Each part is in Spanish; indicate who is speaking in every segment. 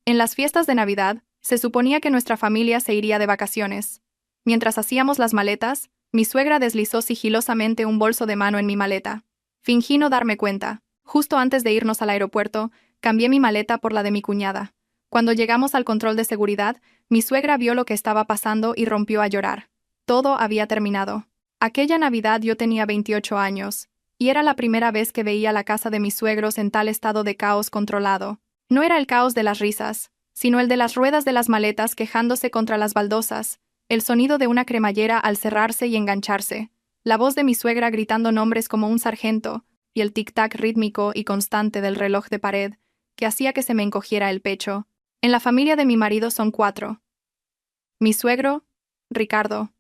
Speaker 1: En las fiestas de Navidad, se suponía que nuestra familia se iría de vacaciones. Mientras hacíamos las maletas, mi suegra deslizó sigilosamente un bolso de mano en mi maleta. Fingí no darme cuenta. Justo antes de irnos al aeropuerto, cambié mi maleta por la de mi cuñada. Cuando llegamos al control de seguridad, mi suegra vio lo que estaba pasando y rompió a llorar. Todo había terminado. Aquella Navidad yo tenía 28 años, y era la primera vez que veía la casa de mis suegros en tal estado de caos controlado. No era el caos de las risas, sino el de las ruedas de las maletas quejándose contra las baldosas, el sonido de una cremallera al cerrarse y engancharse, la voz de mi suegra gritando nombres como un sargento, y el tic-tac rítmico y constante del reloj de pared, que hacía que se me encogiera el pecho. En la familia de mi marido son 4. Mi suegro, Ricardo.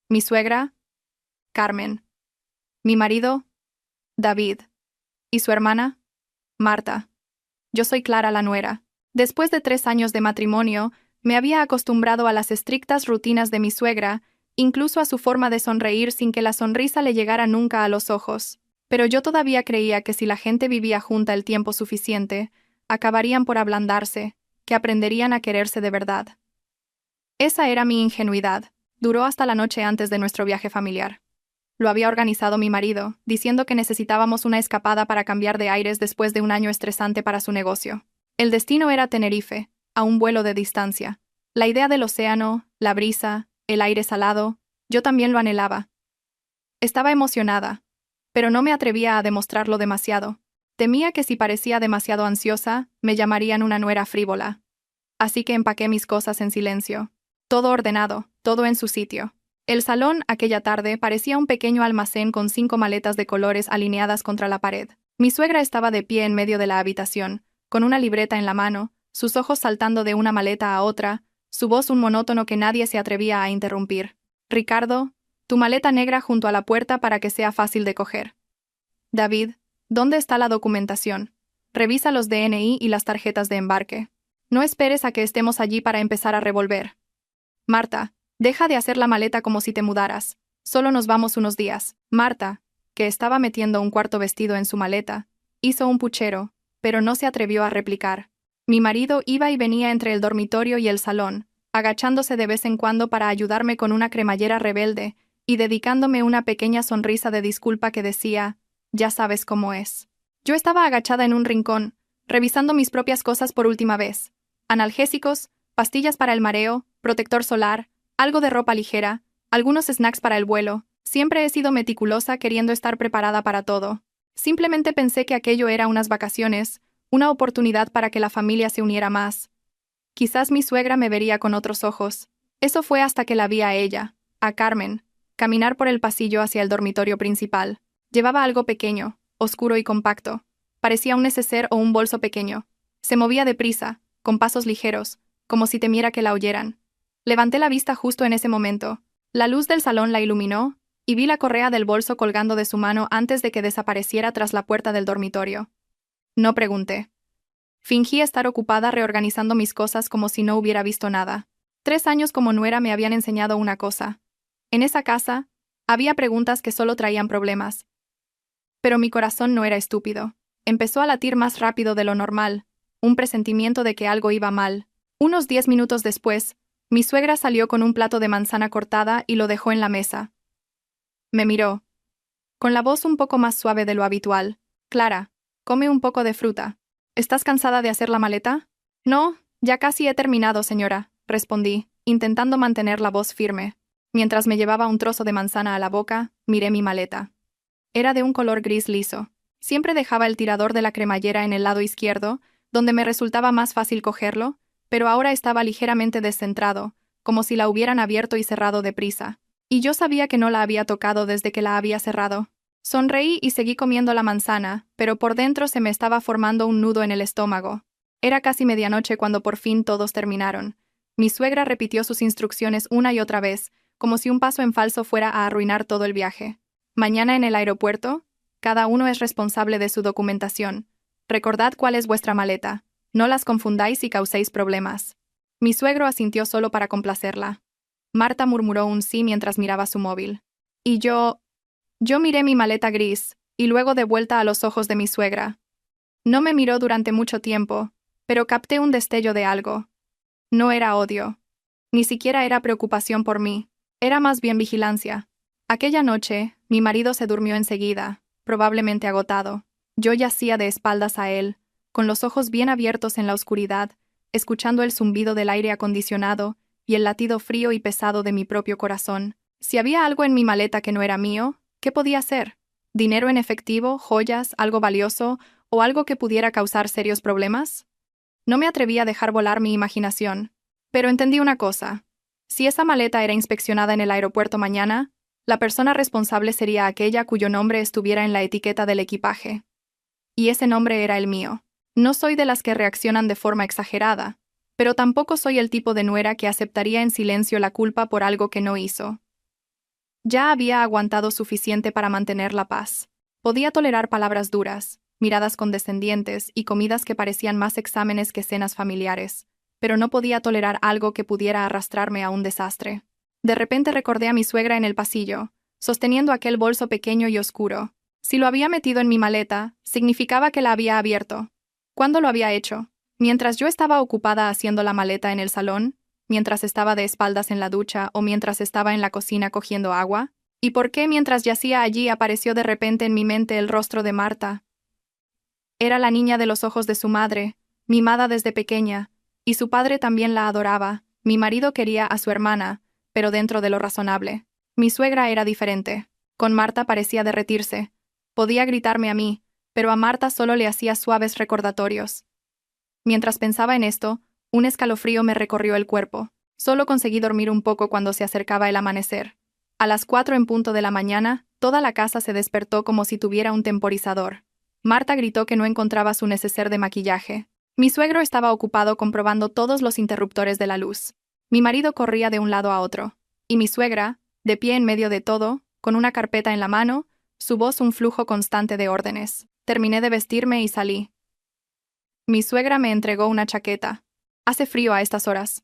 Speaker 1: Mi suegra, Carmen. Mi marido, David. Y su hermana, Marta. Yo soy Clara la nuera. Después de 3 años de matrimonio, me había acostumbrado a las estrictas rutinas de mi suegra, incluso a su forma de sonreír sin que la sonrisa le llegara nunca a los ojos. Pero yo todavía creía que si la gente vivía junta el tiempo suficiente, acabarían por ablandarse, que aprenderían a quererse de verdad. Esa era mi ingenuidad. Duró hasta la noche antes de nuestro viaje familiar. Lo había organizado mi marido, diciendo que necesitábamos una escapada para cambiar de aires después de un año estresante para su negocio. El destino era Tenerife, a un vuelo de distancia. La idea del océano, la brisa, el aire salado, yo también lo anhelaba. Estaba emocionada, pero no me atrevía a demostrarlo demasiado. Temía que si parecía demasiado ansiosa, me llamarían una nuera frívola. Así que empaqué mis cosas en silencio. Todo ordenado, todo en su sitio. El salón, aquella tarde, parecía un pequeño almacén con 5 maletas de colores alineadas contra la pared. Mi suegra estaba de pie en medio de la habitación, con una libreta en la mano, sus ojos saltando de una maleta a otra, su voz un monótono que nadie se atrevía a interrumpir. Ricardo, tu maleta negra junto a la puerta para que sea fácil de coger. David, ¿dónde está la documentación? Revisa los DNI y las tarjetas de embarque. No esperes a que estemos allí para empezar a revolver. Marta, deja de hacer la maleta como si te mudaras. Solo nos vamos unos días. Marta, que estaba metiendo un cuarto vestido en su maleta, hizo un puchero, pero no se atrevió a replicar. Mi marido iba y venía entre el dormitorio y el salón, agachándose de vez en cuando para ayudarme con una cremallera rebelde y dedicándome una pequeña sonrisa de disculpa que decía, ya sabes cómo es. Yo estaba agachada en un rincón, revisando mis propias cosas por última vez. Analgésicos, pastillas para el mareo, protector solar, algo de ropa ligera, algunos snacks para el vuelo. Siempre he sido meticulosa queriendo estar preparada para todo. Simplemente pensé que aquello era unas vacaciones, una oportunidad para que la familia se uniera más. Quizás mi suegra me vería con otros ojos. Eso fue hasta que la vi a ella, a Carmen, caminar por el pasillo hacia el dormitorio principal. Llevaba algo pequeño, oscuro y compacto. Parecía un neceser o un bolso pequeño. Se movía deprisa, con pasos ligeros, como si temiera que la oyeran. Levanté la vista justo en ese momento. La luz del salón la iluminó, y vi la correa del bolso colgando de su mano antes de que desapareciera tras la puerta del dormitorio. No pregunté. Fingí estar ocupada reorganizando mis cosas como si no hubiera visto nada. 3 años como nuera me habían enseñado una cosa. En esa casa, había preguntas que solo traían problemas. Pero mi corazón no era estúpido. Empezó a latir más rápido de lo normal, un presentimiento de que algo iba mal. Unos 10 minutos después, mi suegra salió con un plato de manzana cortada y lo dejó en la mesa. Me miró, con la voz un poco más suave de lo habitual. Clara, come un poco de fruta. ¿Estás cansada de hacer la maleta? No, ya casi he terminado, señora, respondí, intentando mantener la voz firme. Mientras me llevaba un trozo de manzana a la boca, miré mi maleta. Era de un color gris liso. Siempre dejaba el tirador de la cremallera en el lado izquierdo, donde me resultaba más fácil cogerlo, pero ahora estaba ligeramente descentrado, como si la hubieran abierto y cerrado deprisa. Y yo sabía que no la había tocado desde que la había cerrado. Sonreí y seguí comiendo la manzana, pero por dentro se me estaba formando un nudo en el estómago. Era casi medianoche cuando por fin todos terminaron. Mi suegra repitió sus instrucciones una y otra vez, como si un paso en falso fuera a arruinar todo el viaje. Mañana en el aeropuerto, cada uno es responsable de su documentación. Recordad cuál es vuestra maleta. No las confundáis y causéis problemas. Mi suegro asintió solo para complacerla. Marta murmuró un sí mientras miraba su móvil. Y yo miré mi maleta gris, y luego de vuelta a los ojos de mi suegra. No me miró durante mucho tiempo, Pero capté un destello de algo. No era odio. Ni siquiera era preocupación por mí. Era más bien vigilancia. Aquella noche, mi marido se durmió enseguida, probablemente agotado. Yo yacía de espaldas a él, con los ojos bien abiertos en la oscuridad, escuchando el zumbido del aire acondicionado y el latido frío y pesado de mi propio corazón. Si había algo en mi maleta que no era mío, ¿qué podía ser? ¿Dinero en efectivo, joyas, algo valioso o algo que pudiera causar serios problemas? No me atreví a dejar volar mi imaginación. Pero entendí una cosa. Si esa maleta era inspeccionada en el aeropuerto mañana, la persona responsable sería aquella cuyo nombre estuviera en la etiqueta del equipaje. Y ese nombre era el mío. No soy de las que reaccionan de forma exagerada, pero tampoco soy el tipo de nuera que aceptaría en silencio la culpa por algo que no hizo. Ya había aguantado suficiente para mantener la paz. Podía tolerar palabras duras, miradas condescendientes y comidas que parecían más exámenes que cenas familiares, pero no podía tolerar algo que pudiera arrastrarme a un desastre. De repente recordé a mi suegra en el pasillo, sosteniendo aquel bolso pequeño y oscuro. Si lo había metido en mi maleta, significaba que la había abierto. ¿Cuándo lo había hecho? Mientras yo estaba ocupada haciendo la maleta en el salón, mientras estaba de espaldas en la ducha o mientras estaba en la cocina cogiendo agua. ¿Y por qué mientras yacía allí apareció de repente en mi mente el rostro de Marta? Era la niña de los ojos de su madre, mimada desde pequeña, y su padre también la adoraba. Mi marido quería a su hermana, pero dentro de lo razonable. Mi suegra era diferente. Con Marta parecía derretirse. Podía gritarme a mí, pero a Marta solo le hacía suaves recordatorios. Mientras pensaba en esto, un escalofrío me recorrió el cuerpo. Solo conseguí dormir un poco cuando se acercaba el amanecer. A las 4 en punto de la mañana, toda la casa se despertó como si tuviera un temporizador. Marta gritó que no encontraba su neceser de maquillaje. Mi suegro estaba ocupado comprobando todos los interruptores de la luz. Mi marido corría de un lado a otro. Y mi suegra, de pie en medio de todo, con una carpeta en la mano, su voz un flujo constante de órdenes. Terminé de vestirme y salí. Mi suegra me entregó una chaqueta. Hace frío a estas horas.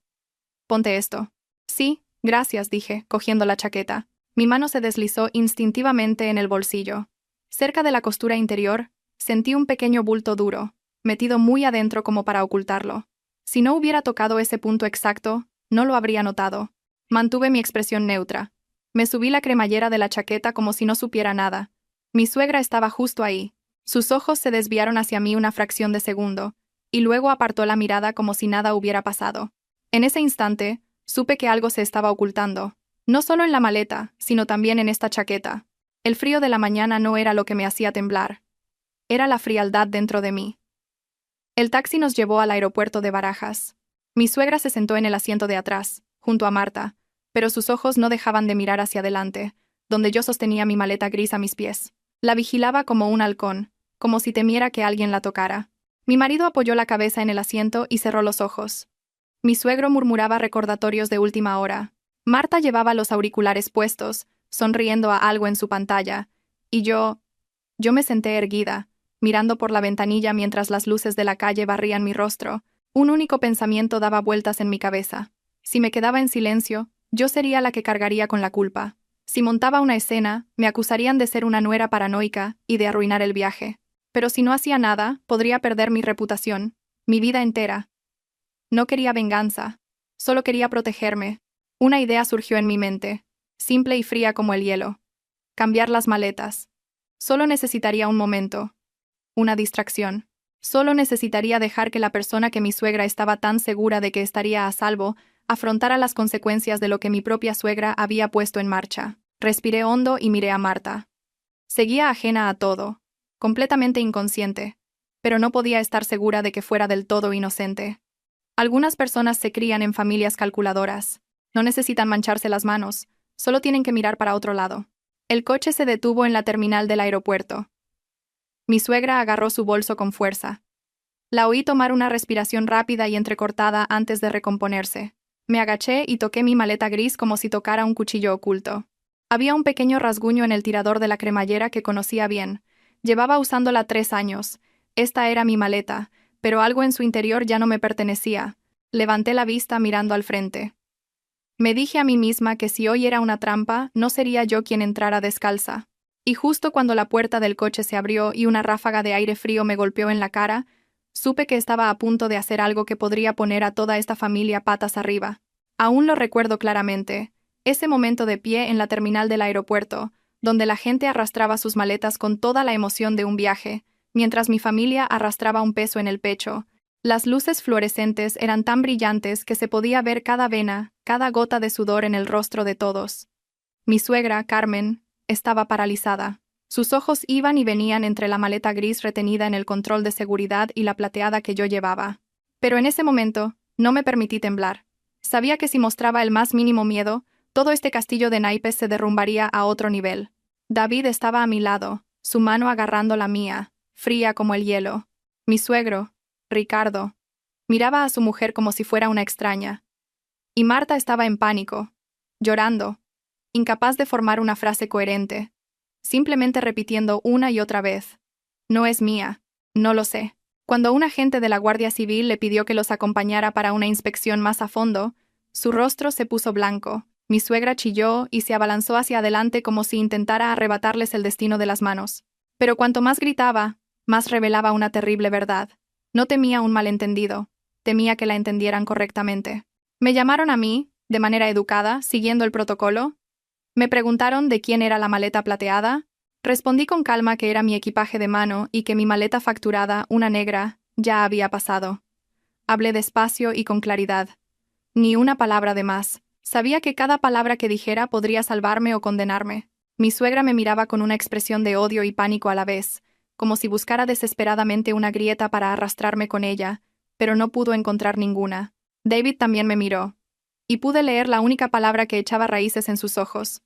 Speaker 1: Ponte esto. Sí, gracias, dije, cogiendo la chaqueta. Mi mano se deslizó instintivamente en el bolsillo. Cerca de la costura interior, sentí un pequeño bulto duro, metido muy adentro como para ocultarlo. Si no hubiera tocado ese punto exacto, no lo habría notado. Mantuve mi expresión neutra. Me subí la cremallera de la chaqueta como si no supiera nada. Mi suegra estaba justo ahí. Sus ojos se desviaron hacia mí una fracción de segundo, y luego apartó la mirada como si nada hubiera pasado. En ese instante, supe que algo se estaba ocultando, no solo en la maleta, sino también en esta chaqueta. El frío de la mañana no era lo que me hacía temblar. Era la frialdad dentro de mí. El taxi nos llevó al aeropuerto de Barajas. Mi suegra se sentó en el asiento de atrás, junto a Marta, pero sus ojos no dejaban de mirar hacia adelante, donde yo sostenía mi maleta gris a mis pies. La vigilaba como un halcón, como si temiera que alguien la tocara. Mi marido apoyó la cabeza en el asiento y cerró los ojos. Mi suegro murmuraba recordatorios de última hora. Marta llevaba los auriculares puestos, sonriendo a algo en su pantalla, y yo me senté erguida, mirando por la ventanilla mientras las luces de la calle barrían mi rostro. Un único pensamiento daba vueltas en mi cabeza. Si me quedaba en silencio, yo sería la que cargaría con la culpa. Si montaba una escena, me acusarían de ser una nuera paranoica y de arruinar el viaje. Pero si no hacía nada, podría perder mi reputación, mi vida entera. No quería venganza, solo quería protegerme. Una idea surgió en mi mente, simple y fría como el hielo. Cambiar las maletas. Solo necesitaría un momento. Una distracción. Solo necesitaría dejar que la persona que mi suegra estaba tan segura de que estaría a salvo afrontara las consecuencias de lo que mi propia suegra había puesto en marcha. Respiré hondo y miré a Marta. Seguía ajena a todo, completamente inconsciente, pero no podía estar segura de que fuera del todo inocente. Algunas personas se crían en familias calculadoras. No necesitan mancharse las manos, solo tienen que mirar para otro lado. El coche se detuvo en la terminal del aeropuerto. Mi suegra agarró su bolso con fuerza. La oí tomar una respiración rápida y entrecortada antes de recomponerse. Me agaché y toqué mi maleta gris como si tocara un cuchillo oculto. Había un pequeño rasguño en el tirador de la cremallera que conocía bien. Llevaba usándola 3 años. Esta era mi maleta, pero algo en su interior ya no me pertenecía. Levanté la vista mirando al frente. Me dije a mí misma que si hoy era una trampa, no sería yo quien entrara descalza. Y justo cuando la puerta del coche se abrió y una ráfaga de aire frío me golpeó en la cara, Supe que estaba a punto de hacer algo que podría poner a toda esta familia patas arriba. Aún lo recuerdo claramente. Ese momento de pie en la terminal del aeropuerto, donde la gente arrastraba sus maletas con toda la emoción de un viaje, mientras mi familia arrastraba un peso en el pecho. Las luces fluorescentes eran tan brillantes que se podía ver cada vena, cada gota de sudor en el rostro de todos. Mi suegra, Carmen, estaba paralizada. Sus ojos iban y venían entre la maleta gris retenida en el control de seguridad y la plateada que yo llevaba. Pero en ese momento, no me permití temblar. Sabía que si mostraba el más mínimo miedo, todo este castillo de naipes se derrumbaría a otro nivel. David estaba a mi lado, su mano agarrando la mía, fría como el hielo. Mi suegro, Ricardo, miraba a su mujer como si fuera una extraña. Y Marta estaba en pánico, llorando, incapaz de formar una frase coherente, simplemente repitiendo una y otra vez: «No es mía, no lo sé». Cuando un agente de la Guardia Civil le pidió que los acompañara para una inspección más a fondo, su rostro se puso blanco. Mi suegra chilló y se abalanzó hacia adelante como si intentara arrebatarles el destino de las manos. Pero cuanto más gritaba, más revelaba una terrible verdad. No temía un malentendido, temía que la entendieran correctamente. Me llamaron a mí, de manera educada, siguiendo el protocolo. Me preguntaron de quién era la maleta plateada. Respondí con calma que era mi equipaje de mano y que mi maleta facturada, una negra, ya había pasado. Hablé despacio y con claridad. Ni una palabra de más. Sabía que cada palabra que dijera podría salvarme o condenarme. Mi suegra me miraba con una expresión de odio y pánico a la vez, como si buscara desesperadamente una grieta para arrastrarme con ella, pero no pudo encontrar ninguna. David también me miró, y pude leer la única palabra que echaba raíces en sus ojos.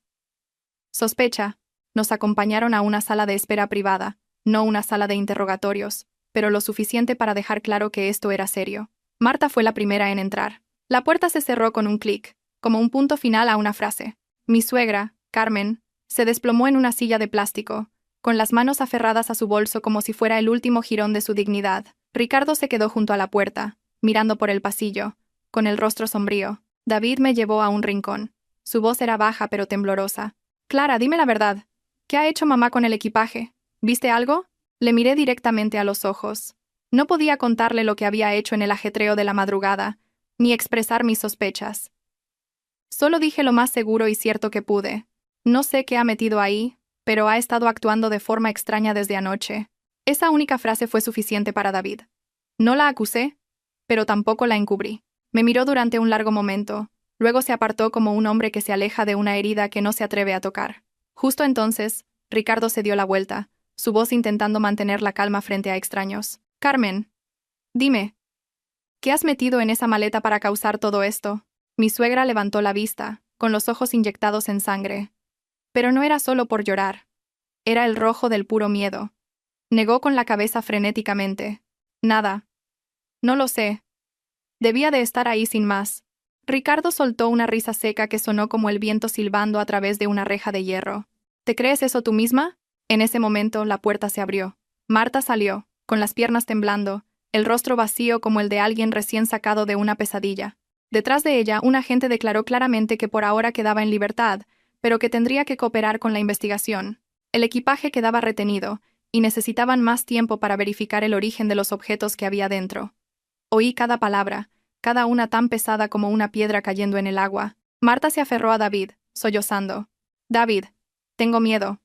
Speaker 1: Sospecha. Nos acompañaron a una sala de espera privada, no una sala de interrogatorios, pero lo suficiente para dejar claro que esto era serio. Marta fue la primera en entrar. La puerta se cerró con un clic, como un punto final a una frase. Mi suegra, Carmen, se desplomó en una silla de plástico, con las manos aferradas a su bolso como si fuera el último jirón de su dignidad. Ricardo se quedó junto a la puerta, mirando por el pasillo, con el rostro sombrío. David me llevó a un rincón. Su voz era baja pero temblorosa. «Clara, dime la verdad. ¿Qué ha hecho mamá con el equipaje? ¿Viste algo?» Le miré directamente a los ojos. No podía contarle lo que había hecho en el ajetreo de la madrugada, ni expresar mis sospechas. Solo dije lo más seguro y cierto que pude. No sé qué ha metido ahí, pero ha estado actuando de forma extraña desde anoche. Esa única frase fue suficiente para David. No la acusé, pero tampoco la encubrí. Me miró durante un largo momento, luego se apartó como un hombre que se aleja de una herida que no se atreve a tocar. Justo entonces, Ricardo se dio la vuelta, su voz intentando mantener la calma frente a extraños. «Carmen, dime, ¿qué has metido en esa maleta para causar todo esto?» Mi suegra levantó la vista, con los ojos inyectados en sangre. Pero no era solo por llorar. Era el rojo del puro miedo. Negó con la cabeza frenéticamente. «Nada. No lo sé. Debía de estar ahí sin más». Ricardo soltó una risa seca que sonó como el viento silbando a través de una reja de hierro. «¿Te crees eso tú misma?» En ese momento, la puerta se abrió. Marta salió, con las piernas temblando, el rostro vacío como el de alguien recién sacado de una pesadilla. Detrás de ella, un agente declaró claramente que por ahora quedaba en libertad, pero que tendría que cooperar con la investigación. El equipaje quedaba retenido, y necesitaban más tiempo para verificar el origen de los objetos que había dentro. Oí cada palabra, cada una tan pesada como una piedra cayendo en el agua. Marta se aferró a David, sollozando. «David, tengo miedo.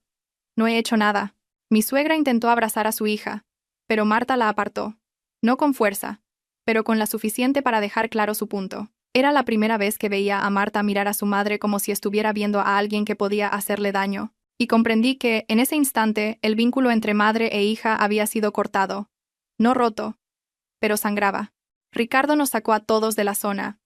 Speaker 1: No he hecho nada». Mi suegra intentó abrazar a su hija, pero Marta la apartó. No con fuerza, pero con la suficiente para dejar claro su punto. Era la primera vez que veía a Marta mirar a su madre como si estuviera viendo a alguien que podía hacerle daño, y comprendí que, en ese instante, el vínculo entre madre e hija había sido cortado. No roto, pero sangraba. Ricardo nos sacó a todos de la zona.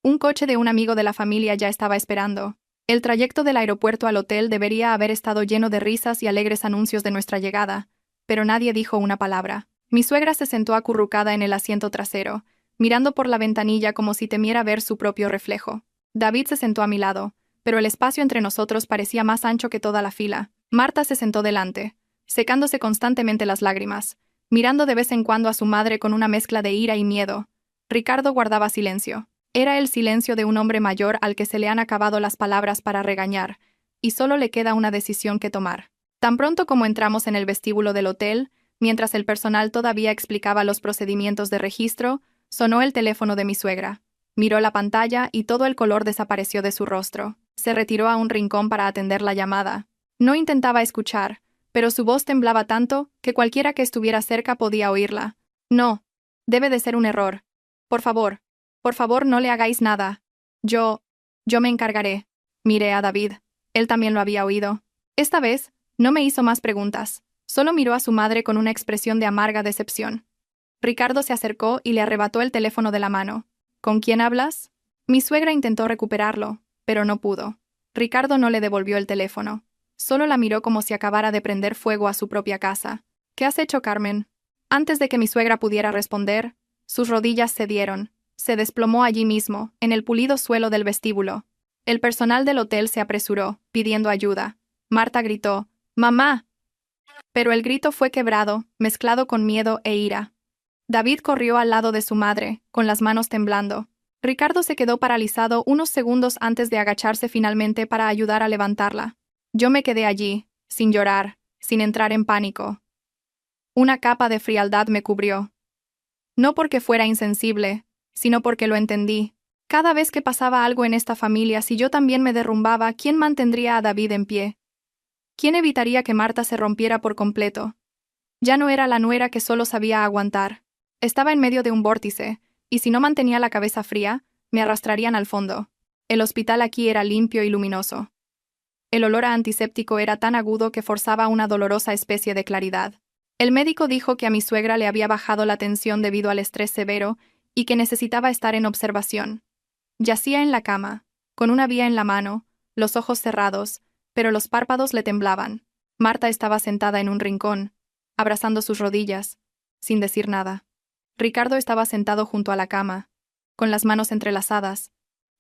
Speaker 1: Un coche de un amigo de la familia ya estaba esperando. El trayecto del aeropuerto al hotel debería haber estado lleno de risas y alegres anuncios de nuestra llegada, pero nadie dijo una palabra. Mi suegra se sentó acurrucada en el asiento trasero, mirando por la ventanilla como si temiera ver su propio reflejo. David se sentó a mi lado, pero el espacio entre nosotros parecía más ancho que toda la fila. Marta se sentó delante, secándose constantemente las lágrimas, mirando de vez en cuando a su madre con una mezcla de ira y miedo. Ricardo guardaba silencio. Era el silencio de un hombre mayor al que se le han acabado las palabras para regañar, y solo le queda una decisión que tomar. Tan pronto como entramos en el vestíbulo del hotel, Mientras el personal todavía explicaba los procedimientos de registro, sonó el teléfono de mi suegra. Miró la pantalla y todo el color desapareció de su rostro. Se retiró a un rincón para atender la llamada. No intentaba escuchar, pero su voz temblaba tanto que cualquiera que estuviera cerca podía oírla. No. Debe de ser un error. Por favor no le hagáis nada. Yo me encargaré. Miré a David. Él también lo había oído. Esta vez, no me hizo más preguntas. Solo miró a su madre con una expresión de amarga decepción. Ricardo se acercó y le arrebató el teléfono de la mano. ¿Con quién hablas? Mi suegra intentó recuperarlo, pero no pudo. Ricardo no le devolvió el teléfono. Solo la miró como si acabara de prender fuego a su propia casa. ¿Qué has hecho, Carmen? Antes de que mi suegra pudiera responder, sus rodillas cedieron. Se desplomó allí mismo, en el pulido suelo del vestíbulo. El personal del hotel se apresuró, pidiendo ayuda. Marta gritó, «¡Mamá!». Pero el grito fue quebrado, mezclado con miedo e ira. David corrió al lado de su madre, con las manos temblando. Ricardo se quedó paralizado unos segundos antes de agacharse finalmente para ayudar a levantarla. Yo me quedé allí, sin llorar, sin entrar en pánico. Una capa de frialdad me cubrió. No porque fuera insensible, sino porque lo entendí. Cada vez que pasaba algo en esta familia, si yo también me derrumbaba, ¿quién mantendría a David en pie? ¿Quién evitaría que Marta se rompiera por completo? Ya no era la nuera que solo sabía aguantar. Estaba en medio de un vórtice, y si no mantenía la cabeza fría, me arrastrarían al fondo. El hospital aquí era limpio y luminoso. El olor a antiséptico era tan agudo que forzaba una dolorosa especie de claridad. El médico dijo que a mi suegra le había bajado la tensión debido al estrés severo y que necesitaba estar en observación. Yacía en la cama, con una vía en la mano, los ojos cerrados, pero los párpados le temblaban. Marta estaba sentada en un rincón, abrazando sus rodillas, sin decir nada. Ricardo estaba sentado junto a la cama, con las manos entrelazadas,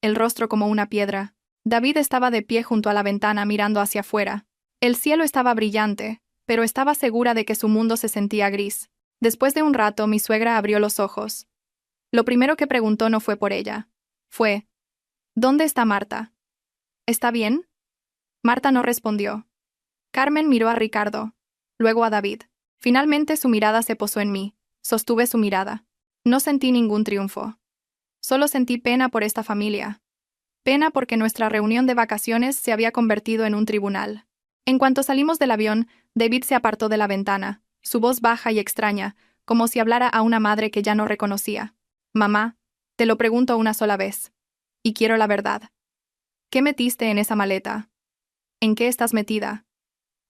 Speaker 1: el rostro como una piedra. David estaba de pie junto a la ventana mirando hacia afuera. El cielo estaba brillante, pero estaba segura de que su mundo se sentía gris. Después de un rato, mi suegra abrió los ojos. Lo primero que preguntó no fue por ella. Fue, ¿dónde está Marta? ¿Está bien? Marta no respondió. Carmen miró a Ricardo, luego a David. Finalmente su mirada se posó en mí. Sostuve su mirada. No sentí ningún triunfo. Solo sentí pena por esta familia. Pena porque nuestra reunión de vacaciones se había convertido en un tribunal. En cuanto salimos del avión, David se apartó de la ventana, su voz baja y extraña, como si hablara a una madre que ya no reconocía. Mamá, te lo pregunto una sola vez. Y quiero la verdad. ¿Qué metiste en esa maleta? ¿En qué estás metida?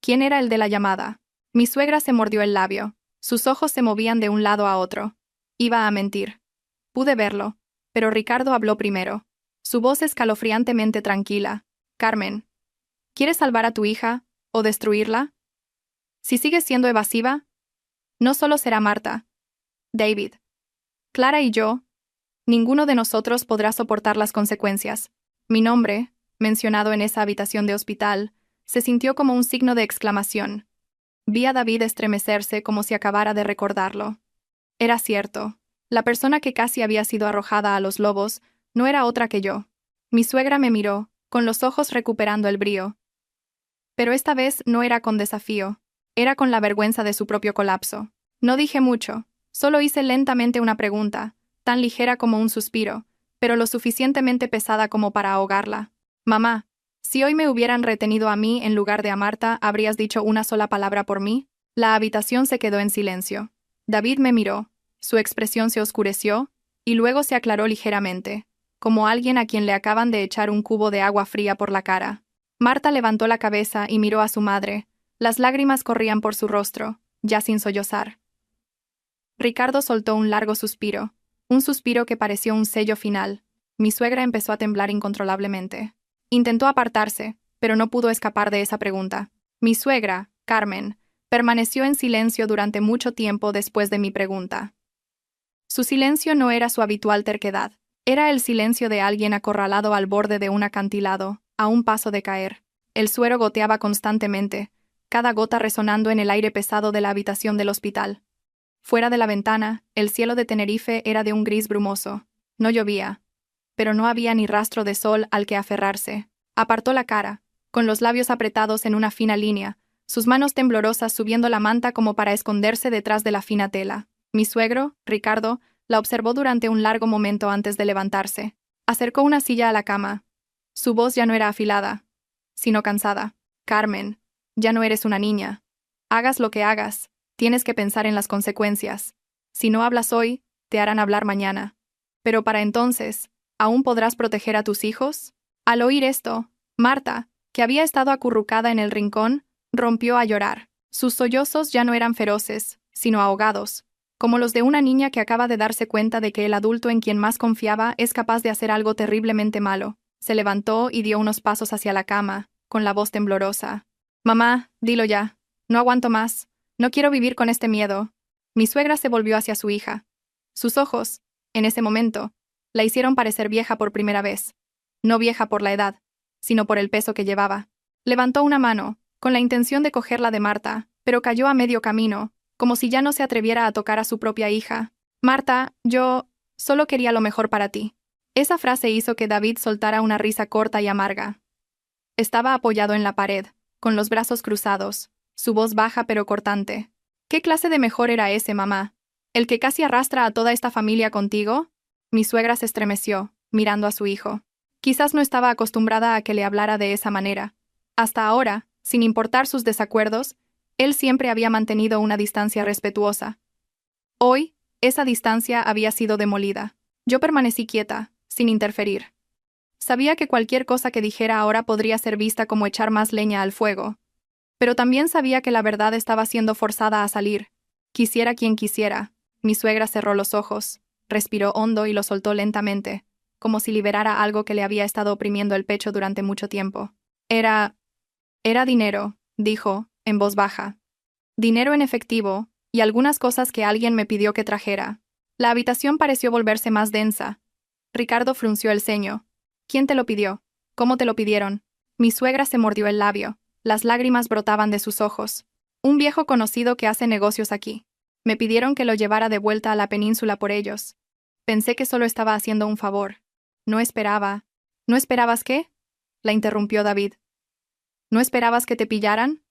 Speaker 1: ¿Quién era el de la llamada? Mi suegra se mordió el labio. Sus ojos se movían de un lado a otro. Iba a mentir. Pude verlo, pero Ricardo habló primero. Su voz escalofriantemente tranquila. Carmen, ¿quieres salvar a tu hija o destruirla? Si sigues siendo evasiva, no solo será Marta, David, Clara y yo, ninguno de nosotros podrá soportar las consecuencias. Mi nombre, mencionado en esa habitación de hospital, se sintió como un signo de exclamación. Vi a David estremecerse como si acabara de recordarlo. Era cierto. La persona que casi había sido arrojada a los lobos no era otra que yo. Mi suegra me miró, con los ojos recuperando el brío. Pero esta vez no era con desafío, era con la vergüenza de su propio colapso. No dije mucho, solo hice lentamente una pregunta, tan ligera como un suspiro, pero lo suficientemente pesada como para ahogarla. Mamá, si hoy me hubieran retenido a mí en lugar de a Marta, ¿habrías dicho una sola palabra por mí? La habitación se quedó en silencio. David me miró, su expresión se oscureció, y luego se aclaró ligeramente, como alguien a quien le acaban de echar un cubo de agua fría por la cara. Marta levantó la cabeza y miró a su madre. Las lágrimas corrían por su rostro, ya sin sollozar. Ricardo soltó un largo suspiro, un suspiro que pareció un sello final. Mi suegra empezó a temblar incontrolablemente. Intentó apartarse, pero no pudo escapar de esa pregunta. Mi suegra, Carmen, permaneció en silencio durante mucho tiempo después de mi pregunta. Su silencio no era su habitual terquedad. Era el silencio de alguien acorralado al borde de un acantilado, a un paso de caer. El suero goteaba constantemente, cada gota resonando en el aire pesado de la habitación del hospital. Fuera de la ventana, el cielo de Tenerife era de un gris brumoso. No llovía, pero no había ni rastro de sol al que aferrarse. Apartó la cara, con los labios apretados en una fina línea, sus manos temblorosas subiendo la manta como para esconderse detrás de la fina tela. Mi suegro, Ricardo, la observó durante un largo momento antes de levantarse. Acercó una silla a la cama. Su voz ya no era afilada, sino cansada. Carmen, ya no eres una niña. Hagas lo que hagas, tienes que pensar en las consecuencias. Si no hablas hoy, te harán hablar mañana. Pero para entonces, ¿aún podrás proteger a tus hijos? Al oír esto, Marta, que había estado acurrucada en el rincón, rompió a llorar. Sus sollozos ya no eran feroces, sino ahogados, como los de una niña que acaba de darse cuenta de que el adulto en quien más confiaba es capaz de hacer algo terriblemente malo. Se levantó y dio unos pasos hacia la cama, con la voz temblorosa. «Mamá, dilo ya. No aguanto más. No quiero vivir con este miedo». Mi suegra se volvió hacia su hija. Sus ojos, en ese momento, la hicieron parecer vieja por primera vez. No vieja por la edad, sino por el peso que llevaba. Levantó una mano, con la intención de cogerla de Marta, pero cayó a medio camino, como si ya no se atreviera a tocar a su propia hija. «Marta, yo solo quería lo mejor para ti». Esa frase hizo que David soltara una risa corta y amarga. Estaba apoyado en la pared, con los brazos cruzados, su voz baja pero cortante. «¿Qué clase de mejor era ese, mamá? ¿El que casi arrastra a toda esta familia contigo?» Mi suegra se estremeció, mirando a su hijo. Quizás no estaba acostumbrada a que le hablara de esa manera. Hasta ahora, sin importar sus desacuerdos, él siempre había mantenido una distancia respetuosa. Hoy, esa distancia había sido demolida. Yo permanecí quieta, sin interferir. Sabía que cualquier cosa que dijera ahora podría ser vista como echar más leña al fuego. Pero también sabía que la verdad estaba siendo forzada a salir. Quisiera quien quisiera. Mi suegra cerró los ojos, respiró hondo y lo soltó lentamente, como si liberara algo que le había estado oprimiendo el pecho durante mucho tiempo. Era dinero, dijo, en voz baja. Dinero en efectivo, y algunas cosas que alguien me pidió que trajera. La habitación pareció volverse más densa. Ricardo frunció el ceño. ¿Quién te lo pidió? ¿Cómo te lo pidieron? Mi suegra se mordió el labio. Las lágrimas brotaban de sus ojos. Un viejo conocido que hace negocios aquí. Me pidieron que lo llevara de vuelta a la península por ellos. Pensé que solo estaba haciendo un favor. No esperaba. ¿No esperabas qué? La interrumpió David. ¿No esperabas que te pillaran?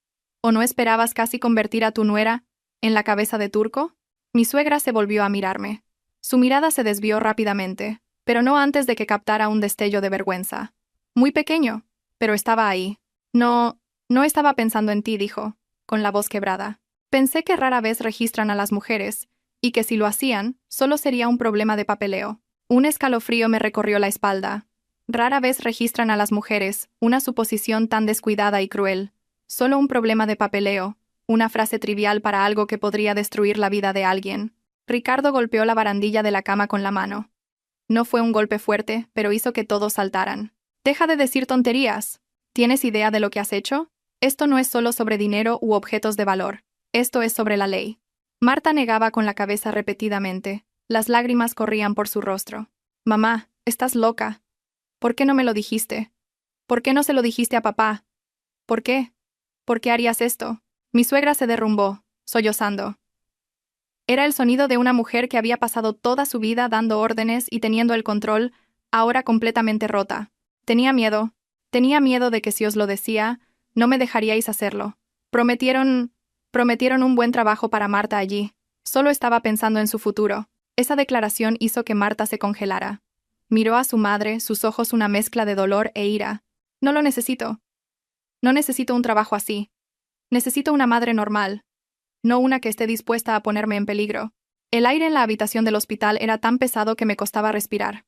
Speaker 1: ¿O no esperabas casi convertir a tu nuera en la cabeza de turco? Mi suegra se volvió a mirarme. Su mirada se desvió rápidamente, pero no antes de que captara un destello de vergüenza. Muy pequeño, pero estaba ahí. No estaba pensando en ti, dijo, con la voz quebrada. Pensé que rara vez registran a las mujeres, y que si lo hacían, solo sería un problema de papeleo. Un escalofrío me recorrió la espalda. Rara vez registran a las mujeres, una suposición tan descuidada y cruel. Solo un problema de papeleo, una frase trivial para algo que podría destruir la vida de alguien. Ricardo golpeó la barandilla de la cama con la mano. No fue un golpe fuerte, pero hizo que todos saltaran. «Deja de decir tonterías. ¿Tienes idea de lo que has hecho? Esto no es solo sobre dinero u objetos de valor. Esto es sobre la ley». Marta negaba con la cabeza repetidamente. Las lágrimas corrían por su rostro. «Mamá, estás loca. ¿Por qué no me lo dijiste? ¿Por qué no se lo dijiste a papá? ¿Por qué? ¿Por qué harías esto?» Mi suegra se derrumbó, sollozando. Era el sonido de una mujer que había pasado toda su vida dando órdenes y teniendo el control, ahora completamente rota. Tenía miedo de que si os lo decía, no me dejaríais hacerlo. Prometieron un buen trabajo para Marta allí. Solo estaba pensando en su futuro. Esa declaración hizo que Marta se congelara. Miró a su madre, sus ojos una mezcla de dolor e ira. «No lo necesito. No necesito un trabajo así. Necesito una madre normal. No una que esté dispuesta a ponerme en peligro». El aire en la habitación del hospital era tan pesado que me costaba respirar.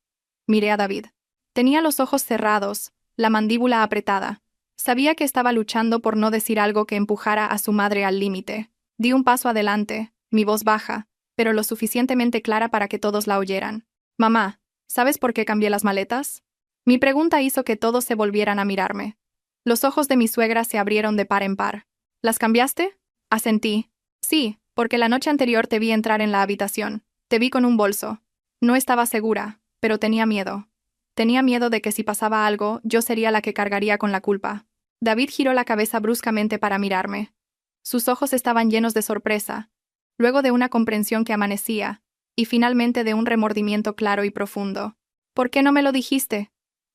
Speaker 1: Miré a David. Tenía los ojos cerrados, la mandíbula apretada. Sabía que estaba luchando por no decir algo que empujara a su madre al límite. Di un paso adelante, mi voz baja, pero lo suficientemente clara para que todos la oyeran. «Mamá, ¿sabes por qué cambié las maletas?» Mi pregunta hizo que todos se volvieran a mirarme. Los ojos de mi suegra se abrieron de par en par. «¿Las cambiaste?» Asentí. «Sí, porque la noche anterior te vi entrar en la habitación. Te vi con un bolso. No estaba segura, pero tenía miedo. Tenía miedo de que si pasaba algo, yo sería la que cargaría con la culpa». David giró la cabeza bruscamente para mirarme. Sus ojos estaban llenos de sorpresa, luego de una comprensión que amanecía, y finalmente de un remordimiento claro y profundo. «¿Por qué no me lo dijiste?»,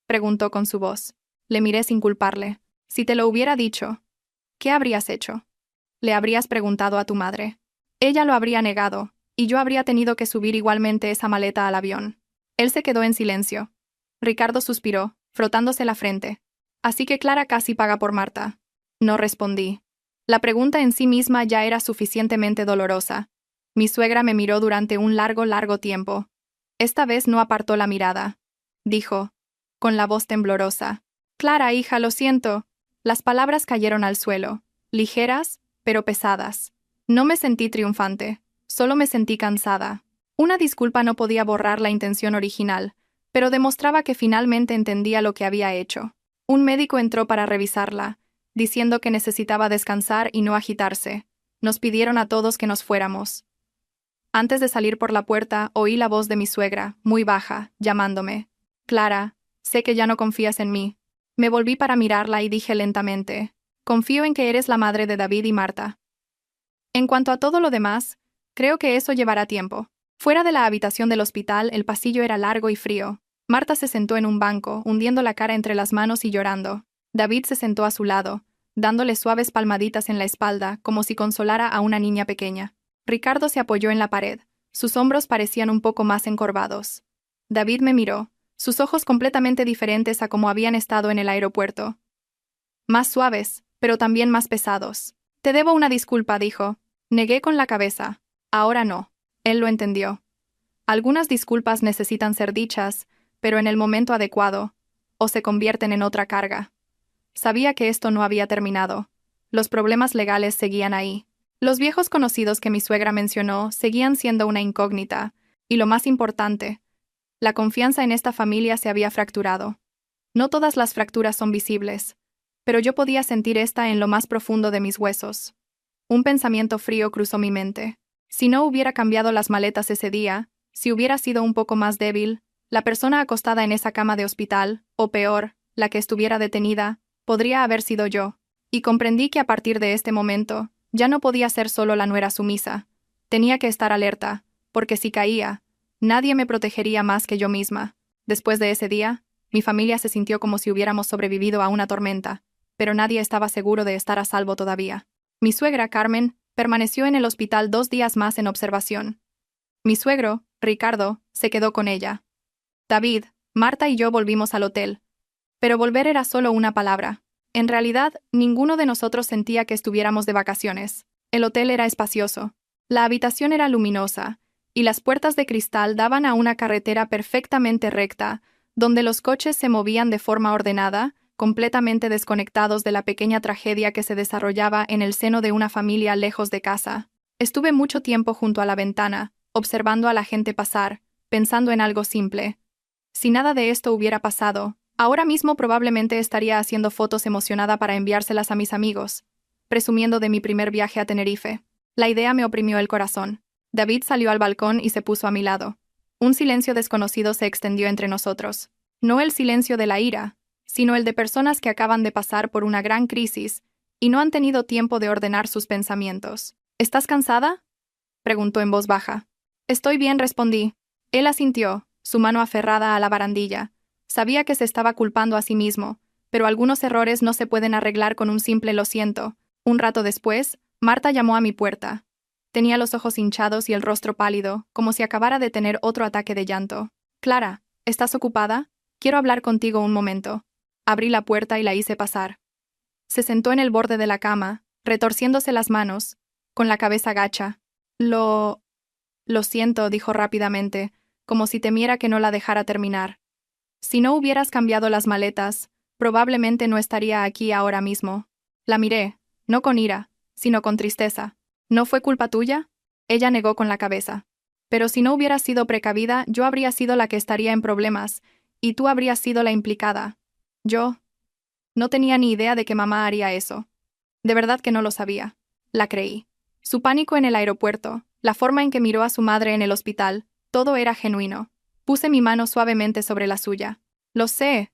Speaker 1: preguntó con su voz. Le miré sin culparle. «Si te lo hubiera dicho, ¿qué habrías hecho?». Le habrías preguntado a tu madre. Ella lo habría negado, y yo habría tenido que subir igualmente esa maleta al avión. Él se quedó en silencio. Ricardo suspiró, frotándose la frente. Así que Clara casi paga por Marta. No respondí. La pregunta en sí misma ya era suficientemente dolorosa. Mi suegra me miró durante un largo tiempo. Esta vez no apartó la mirada. Dijo, con la voz temblorosa. Clara, hija, lo siento. Las palabras cayeron al suelo, ligeras, pero pesadas. No me sentí triunfante, solo me sentí cansada. Una disculpa no podía borrar la intención original, pero demostraba que finalmente entendía lo que había hecho. Un médico entró para revisarla, diciendo que necesitaba descansar y no agitarse. Nos pidieron a todos que nos fuéramos. Antes de salir por la puerta, oí la voz de mi suegra, muy baja, llamándome. Clara, sé que ya no confías en mí. Me volví para mirarla y dije lentamente, confío en que eres la madre de David y Marta. En cuanto a todo lo demás, creo que eso llevará tiempo. Fuera de la habitación del hospital, el pasillo era largo y frío. Marta se sentó en un banco, hundiendo la cara entre las manos y llorando. David se sentó a su lado, dándole suaves palmaditas en la espalda, como si consolara a una niña pequeña. Ricardo se apoyó en la pared. Sus hombros parecían un poco más encorvados. David me miró, sus ojos completamente diferentes a como habían estado en el aeropuerto. Más suaves, pero también más pesados. Te debo una disculpa, dijo. Negué con la cabeza. Ahora no. Él lo entendió. Algunas disculpas necesitan ser dichas, pero en el momento adecuado, o se convierten en otra carga. Sabía que esto no había terminado. Los problemas legales seguían ahí. Los viejos conocidos que mi suegra mencionó seguían siendo una incógnita, y lo más importante, la confianza en esta familia se había fracturado. No todas las fracturas son visibles, pero yo podía sentir esta en lo más profundo de mis huesos. Un pensamiento frío cruzó mi mente. Si no hubiera cambiado las maletas ese día, si hubiera sido un poco más débil, la persona acostada en esa cama de hospital, o peor, la que estuviera detenida, podría haber sido yo. Y comprendí que a partir de este momento, ya no podía ser solo la nuera sumisa. Tenía que estar alerta, porque si caía, nadie me protegería más que yo misma. Después de ese día, mi familia se sintió como si hubiéramos sobrevivido a una tormenta, pero nadie estaba seguro de estar a salvo todavía. Mi suegra, Carmen, permaneció en el hospital 2 días más en observación. Mi suegro, Ricardo, se quedó con ella. David, Marta y yo volvimos al hotel. Pero volver era solo una palabra. En realidad, ninguno de nosotros sentía que estuviéramos de vacaciones. El hotel era espacioso. La habitación era luminosa, y las puertas de cristal daban a una carretera perfectamente recta, donde los coches se movían de forma ordenada, completamente desconectados de la pequeña tragedia que se desarrollaba en el seno de una familia lejos de casa. Estuve mucho tiempo junto a la ventana, observando a la gente pasar, pensando en algo simple. Si nada de esto hubiera pasado, ahora mismo probablemente estaría haciendo fotos emocionada para enviárselas a mis amigos, presumiendo de mi primer viaje a Tenerife. La idea me oprimió el corazón. David salió al balcón y se puso a mi lado. Un silencio desconocido se extendió entre nosotros. No el silencio de la ira, sino el de personas que acaban de pasar por una gran crisis y no han tenido tiempo de ordenar sus pensamientos. ¿Estás cansada?, preguntó en voz baja. Estoy bien, respondí. Él asintió, su mano aferrada a la barandilla. Sabía que se estaba culpando a sí mismo, pero algunos errores no se pueden arreglar con un simple lo siento. Un rato después, Marta llamó a mi puerta. Tenía los ojos hinchados y el rostro pálido, como si acabara de tener otro ataque de llanto. Clara, ¿estás ocupada? Quiero hablar contigo un momento. Abrí la puerta y la hice pasar. Se sentó en el borde de la cama, retorciéndose las manos, con la cabeza gacha. Lo siento, dijo rápidamente, como si temiera que no la dejara terminar. Si no hubieras cambiado las maletas, probablemente no estaría aquí ahora mismo. La miré, no con ira, sino con tristeza. ¿No fue culpa tuya? Ella negó con la cabeza. Pero si no hubieras sido precavida, yo habría sido la que estaría en problemas, y tú habrías sido la implicada. Yo no tenía ni idea de que mamá haría eso. De verdad que no lo sabía. La creí. Su pánico en el aeropuerto, la forma en que miró a su madre en el hospital, todo era genuino. Puse mi mano suavemente sobre la suya. Lo sé.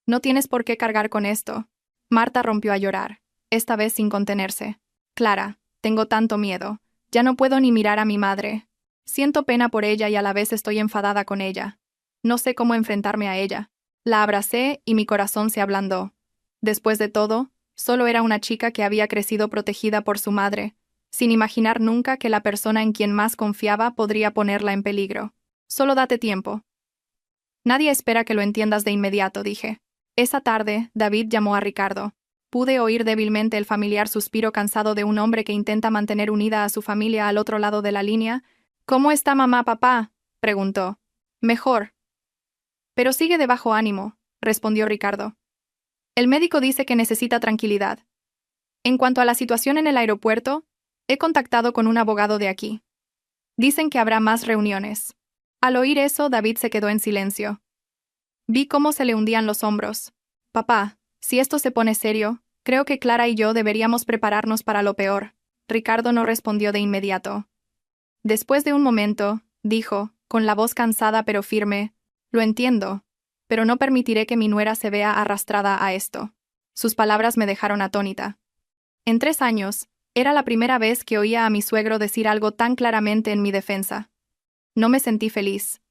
Speaker 1: No tienes por qué cargar con esto. Marta rompió a llorar, esta vez sin contenerse. Clara, tengo tanto miedo. Ya no puedo ni mirar a mi madre. Siento pena por ella y a la vez estoy enfadada con ella. No sé cómo enfrentarme a ella. La abracé y mi corazón se ablandó. Después de todo, Solo era una chica que había crecido protegida por su madre, sin imaginar nunca que la persona en quien más confiaba podría ponerla en peligro. Solo date tiempo. Nadie espera que lo entiendas de inmediato, dije. Esa tarde, David llamó a Ricardo. Pude oír débilmente el familiar suspiro cansado de un hombre que intenta mantener unida a su familia al otro lado de la línea. ¿Cómo está mamá, papá?, preguntó. Mejor. Pero sigue de bajo ánimo, respondió Ricardo. El médico dice que necesita tranquilidad. En cuanto a la situación en el aeropuerto, he contactado con un abogado de aquí. Dicen que habrá más reuniones. Al oír eso, David se quedó en silencio. Vi cómo se le hundían los hombros. Papá, si esto se pone serio, creo que Clara y yo deberíamos prepararnos para lo peor. Ricardo no respondió de inmediato. Después de un momento, dijo, con la voz cansada pero firme, lo entiendo, pero no permitiré que mi nuera se vea arrastrada a esto. Sus palabras me dejaron atónita. En 3 años, era la primera vez que oía a mi suegro decir algo tan claramente en mi defensa. No me sentí feliz.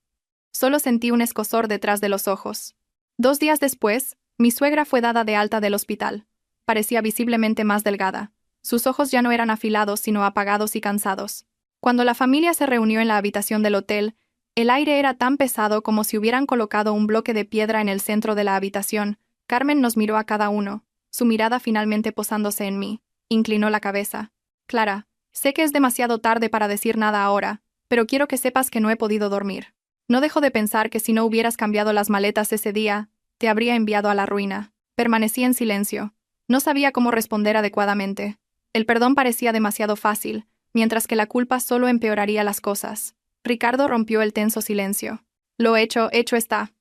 Speaker 1: Solo sentí un escozor detrás de los ojos. 2 días después, mi suegra fue dada de alta del hospital. Parecía visiblemente más delgada. Sus ojos ya no eran afilados sino apagados y cansados. Cuando la familia se reunió en la habitación del hotel, el aire era tan pesado como si hubieran colocado un bloque de piedra en el centro de la habitación. Carmen nos miró a cada uno, su mirada finalmente posándose en mí. Inclinó la cabeza. Clara, sé que es demasiado tarde para decir nada ahora, pero quiero que sepas que no he podido dormir. No dejo de pensar que si no hubieras cambiado las maletas ese día, te habría enviado a la ruina. Permanecí en silencio. No sabía cómo responder adecuadamente. El perdón parecía demasiado fácil, mientras que la culpa solo empeoraría las cosas. Ricardo rompió el tenso silencio. Lo hecho está.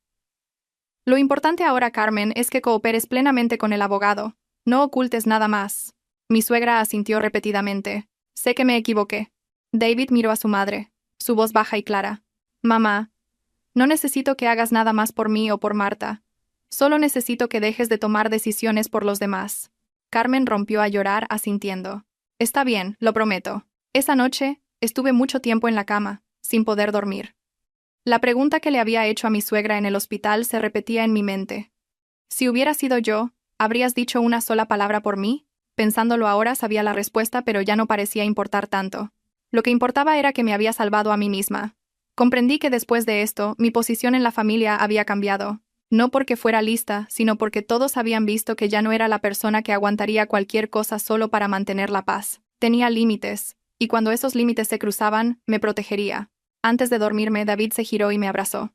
Speaker 1: Lo importante ahora, Carmen, es que cooperes plenamente con el abogado. No ocultes nada más. Mi suegra asintió repetidamente. Sé que me equivoqué. David miró a su madre, su voz baja y clara. Mamá, no necesito que hagas nada más por mí o por Marta. Solo necesito que dejes de tomar decisiones por los demás. Carmen rompió a llorar asintiendo. Está bien, lo prometo. Esa noche, estuve mucho tiempo en la cama, sin poder dormir. La pregunta que le había hecho a mi suegra en el hospital se repetía en mi mente. Si hubiera sido yo, ¿habrías dicho una sola palabra por mí? Pensándolo ahora sabía la respuesta, pero ya no parecía importar tanto. Lo que importaba era que me había salvado a mí misma. Comprendí que después de esto, mi posición en la familia había cambiado. No porque fuera lista, sino porque todos habían visto que ya no era la persona que aguantaría cualquier cosa solo para mantener la paz. Tenía límites, y cuando esos límites se cruzaban, me protegería. Antes de dormirme, David se giró y me abrazó.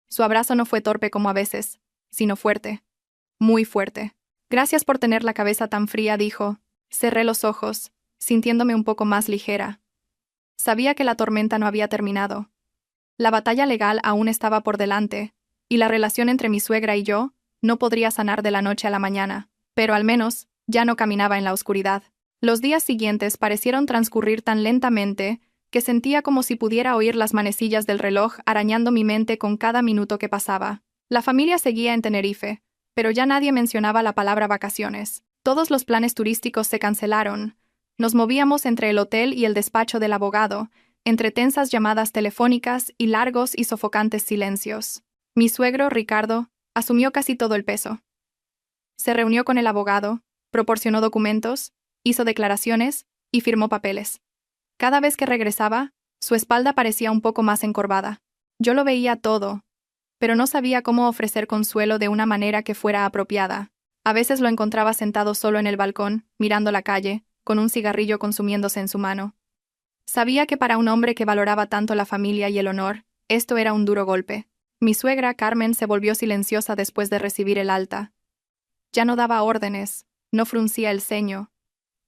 Speaker 1: Su abrazo no fue torpe como a veces, sino fuerte. Muy fuerte. Gracias por tener la cabeza tan fría, dijo. Cerré los ojos, sintiéndome un poco más ligera. Sabía que la tormenta no había terminado. La batalla legal aún estaba por delante, y la relación entre mi suegra y yo no podría sanar de la noche a la mañana, pero al menos ya no caminaba en la oscuridad. Los días siguientes parecieron transcurrir tan lentamente que sentía como si pudiera oír las manecillas del reloj arañando mi mente con cada minuto que pasaba. La familia seguía en Tenerife, pero ya nadie mencionaba la palabra vacaciones. Todos los planes turísticos se cancelaron. Nos movíamos entre el hotel y el despacho del abogado, entre tensas llamadas telefónicas y largos y sofocantes silencios. Mi suegro, Ricardo, asumió casi todo el peso. Se reunió con el abogado, proporcionó documentos, hizo declaraciones y firmó papeles. Cada vez que regresaba, su espalda parecía un poco más encorvada. Yo lo veía todo, pero no sabía cómo ofrecer consuelo de una manera que fuera apropiada. A veces lo encontraba sentado solo en el balcón, mirando la calle, con un cigarrillo consumiéndose en su mano. Sabía que para un hombre que valoraba tanto la familia y el honor, esto era un duro golpe. Mi suegra, Carmen, se volvió silenciosa después de recibir el alta. Ya no daba órdenes, no fruncía el ceño,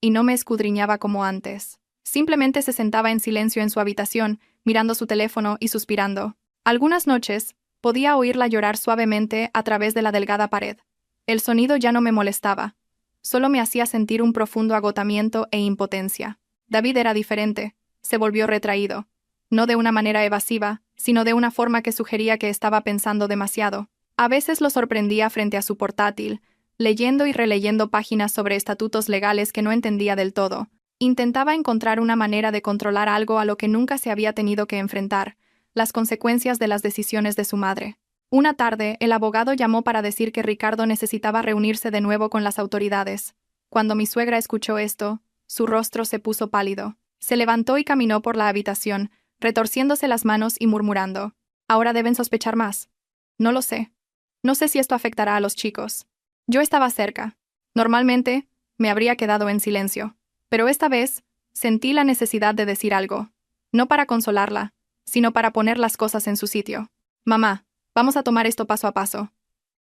Speaker 1: y no me escudriñaba como antes. Simplemente se sentaba en silencio en su habitación, mirando su teléfono y suspirando. Algunas noches, podía oírla llorar suavemente a través de la delgada pared. El sonido ya no me molestaba, solo me hacía sentir un profundo agotamiento e impotencia. David era diferente, se volvió retraído. No de una manera evasiva, sino de una forma que sugería que estaba pensando demasiado. A veces lo sorprendía frente a su portátil, leyendo y releyendo páginas sobre estatutos legales que no entendía del todo. Intentaba encontrar una manera de controlar algo a lo que nunca se había tenido que enfrentar, las consecuencias de las decisiones de su madre. Una tarde, el abogado llamó para decir que Ricardo necesitaba reunirse de nuevo con las autoridades. Cuando mi suegra escuchó esto, su rostro se puso pálido. Se levantó y caminó por la habitación, retorciéndose las manos y murmurando. Ahora deben sospechar más. No lo sé. No sé si esto afectará a los chicos. Yo estaba cerca. Normalmente, me habría quedado en silencio. Pero esta vez, sentí la necesidad de decir algo. No para consolarla, sino para poner las cosas en su sitio. Mamá, vamos a tomar esto paso a paso.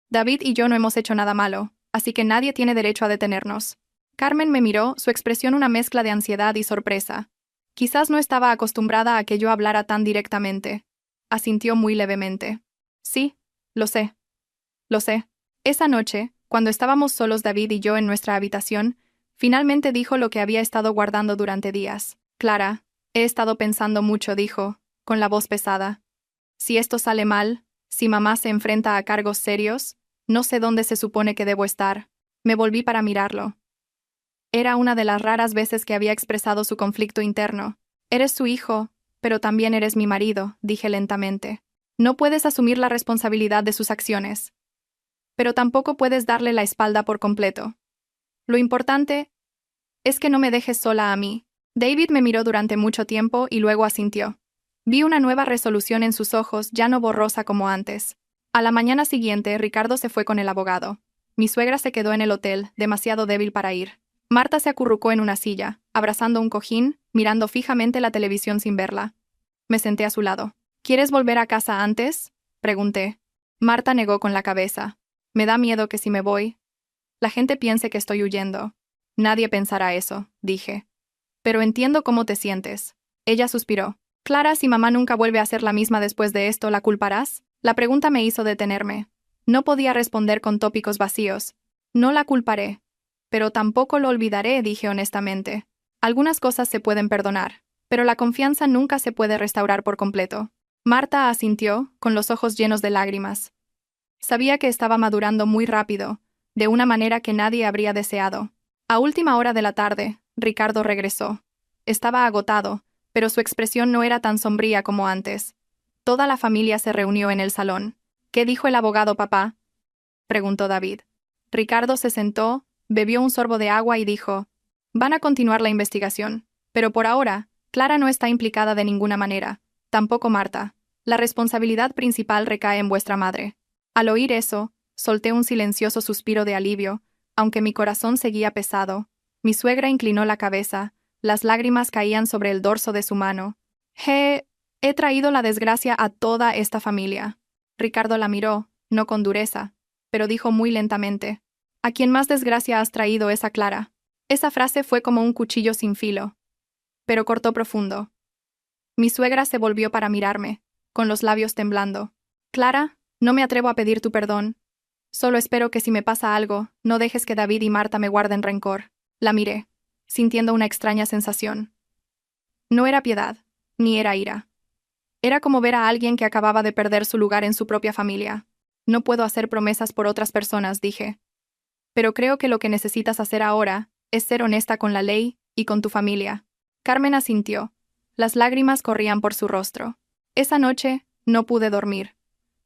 Speaker 1: David y yo no hemos hecho nada malo, así que nadie tiene derecho a detenernos. Carmen me miró, su expresión una mezcla de ansiedad y sorpresa. Quizás no estaba acostumbrada a que yo hablara tan directamente. Asintió muy levemente. Sí, lo sé. Lo sé. Esa noche, cuando estábamos solos David y yo en nuestra habitación, finalmente dijo lo que había estado guardando durante días. Clara, he estado pensando mucho, dijo, con la voz pesada. Si esto sale mal, si mamá se enfrenta a cargos serios, no sé dónde se supone que debo estar. Me volví para mirarlo. Era una de las raras veces que había expresado su conflicto interno. Eres su hijo, pero también eres mi marido, dije lentamente. No puedes asumir la responsabilidad de sus acciones. Pero tampoco puedes darle la espalda por completo. Lo importante es que no me dejes sola a mí. David me miró durante mucho tiempo y luego asintió. Vi una nueva resolución en sus ojos, ya no borrosa como antes. A la mañana siguiente, Ricardo se fue con el abogado. Mi suegra se quedó en el hotel, demasiado débil para ir. Marta se acurrucó en una silla, abrazando un cojín, mirando fijamente la televisión sin verla. Me senté a su lado. ¿Quieres volver a casa antes?, pregunté. Marta negó con la cabeza. Me da miedo que si me voy, la gente piense que estoy huyendo. Nadie pensará eso, dije. Pero entiendo cómo te sientes. Ella suspiró. Clara, si mamá nunca vuelve a ser la misma después de esto, ¿la culparás? La pregunta me hizo detenerme. No podía responder con tópicos vacíos. No la culparé. Pero tampoco lo olvidaré, dije honestamente. Algunas cosas se pueden perdonar, pero la confianza nunca se puede restaurar por completo. Marta asintió, con los ojos llenos de lágrimas. Sabía que estaba madurando muy rápido, de una manera que nadie habría deseado. A última hora de la tarde, Ricardo regresó. Estaba agotado, pero su expresión no era tan sombría como antes. Toda la familia se reunió en el salón. ¿Qué dijo el abogado, papá?, preguntó David. Ricardo se sentó, bebió un sorbo de agua y dijo: van a continuar la investigación, pero por ahora, Clara no está implicada de ninguna manera, tampoco Marta. La responsabilidad principal recae en vuestra madre. Al oír eso, solté un silencioso suspiro de alivio, aunque mi corazón seguía pesado. Mi suegra inclinó la cabeza, las lágrimas caían sobre el dorso de su mano. He traído la desgracia a toda esta familia. Ricardo la miró, no con dureza, pero dijo muy lentamente: ¿a quién más desgracia has traído es a Clara? Esa frase fue como un cuchillo sin filo, pero cortó profundo. Mi suegra se volvió para mirarme, con los labios temblando. Clara, no me atrevo a pedir tu perdón. Solo espero que si me pasa algo, no dejes que David y Marta me guarden rencor. La miré, sintiendo una extraña sensación. No era piedad, ni era ira. Era como ver a alguien que acababa de perder su lugar en su propia familia. No puedo hacer promesas por otras personas, dije. Pero creo que lo que necesitas hacer ahora es ser honesta con la ley y con tu familia. Carmen asintió. Las lágrimas corrían por su rostro. Esa noche, no pude dormir.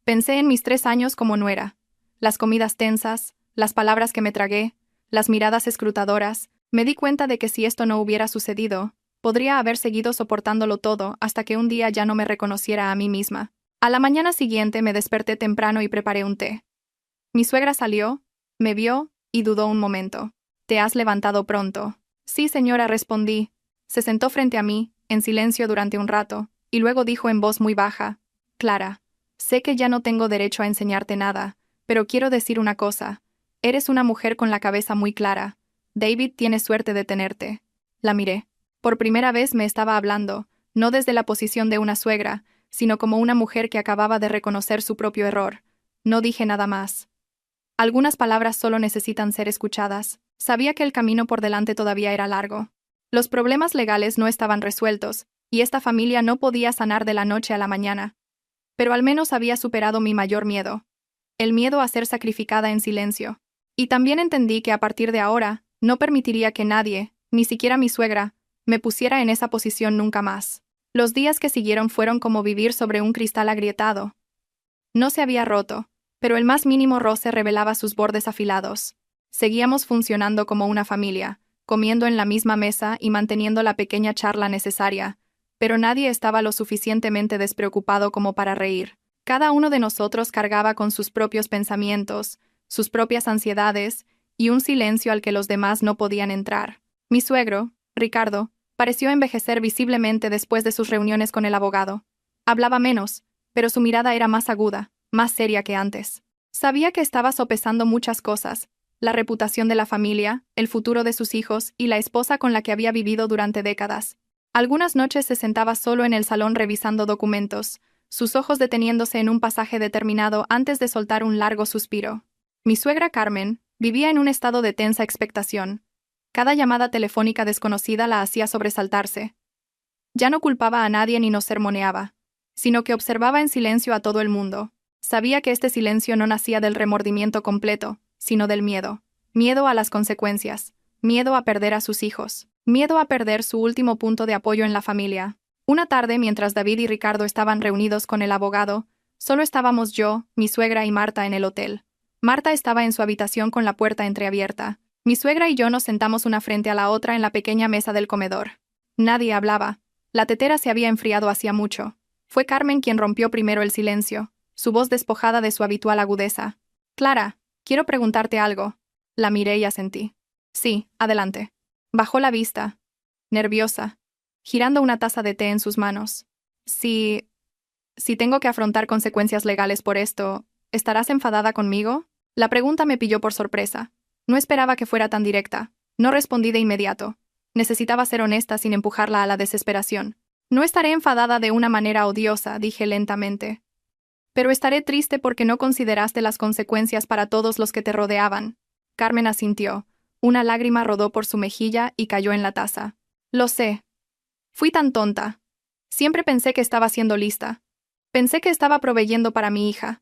Speaker 1: Pensé en mis 3 años como nuera. Las comidas tensas, las palabras que me tragué, las miradas escrutadoras. Me di cuenta de que si esto no hubiera sucedido, podría haber seguido soportándolo todo hasta que un día ya no me reconociera a mí misma. A la mañana siguiente me desperté temprano y preparé un té. Mi suegra salió, me vio y dudó un momento. ¿Te has levantado pronto? Sí, señora, respondí. Se sentó frente a mí, en silencio durante un rato, y luego dijo en voz muy baja: Clara, sé que ya no tengo derecho a enseñarte nada, pero quiero decir una cosa. Eres una mujer con la cabeza muy clara. David tiene suerte de tenerte. La miré. Por primera vez me estaba hablando, no desde la posición de una suegra, sino como una mujer que acababa de reconocer su propio error. No dije nada más. Algunas palabras solo necesitan ser escuchadas. Sabía que el camino por delante todavía era largo. Los problemas legales no estaban resueltos, y esta familia no podía sanar de la noche a la mañana. Pero al menos había superado mi mayor miedo. El miedo a ser sacrificada en silencio. Y también entendí que a partir de ahora, no permitiría que nadie, ni siquiera mi suegra, me pusiera en esa posición nunca más. Los días que siguieron fueron como vivir sobre un cristal agrietado. No se había roto, pero el más mínimo roce revelaba sus bordes afilados. Seguíamos funcionando como una familia, comiendo en la misma mesa y manteniendo la pequeña charla necesaria, pero nadie estaba lo suficientemente despreocupado como para reír. Cada uno de nosotros cargaba con sus propios pensamientos, sus propias ansiedades, y un silencio al que los demás no podían entrar. Mi suegro, Ricardo, pareció envejecer visiblemente después de sus reuniones con el abogado. Hablaba menos, pero su mirada era más aguda, más seria que antes. Sabía que estaba sopesando muchas cosas: la reputación de la familia, el futuro de sus hijos y la esposa con la que había vivido durante décadas. Algunas noches se sentaba solo en el salón revisando documentos, sus ojos deteniéndose en un pasaje determinado antes de soltar un largo suspiro. Mi suegra Carmen vivía en un estado de tensa expectación. Cada llamada telefónica desconocida la hacía sobresaltarse. Ya no culpaba a nadie ni nos sermoneaba, sino que observaba en silencio a todo el mundo. Sabía que este silencio no nacía del remordimiento completo, sino del miedo. Miedo a las consecuencias, miedo a perder a sus hijos, miedo a perder su último punto de apoyo en la familia. Una tarde, mientras David y Ricardo estaban reunidos con el abogado, solo estábamos yo, mi suegra y Marta en el hotel. Marta estaba en su habitación con la puerta entreabierta. Mi suegra y yo nos sentamos una frente a la otra en la pequeña mesa del comedor. Nadie hablaba. La tetera se había enfriado hacía mucho. Fue Carmen quien rompió primero el silencio, su voz despojada de su habitual agudeza. «Clara, quiero preguntarte algo». La miré y asentí. «Sí, adelante». Bajó la vista, nerviosa, girando una taza de té en sus manos. Si tengo que afrontar consecuencias legales por esto, ¿estarás enfadada conmigo?» La pregunta me pilló por sorpresa. No esperaba que fuera tan directa. No respondí de inmediato. Necesitaba ser honesta sin empujarla a la desesperación. «No estaré enfadada de una manera odiosa», dije lentamente. «Pero estaré triste porque no consideraste las consecuencias para todos los que te rodeaban». Carmen asintió. Una lágrima rodó por su mejilla y cayó en la taza. «Lo sé. Fui tan tonta. Siempre pensé que estaba siendo lista. Pensé que estaba proveyendo para mi hija.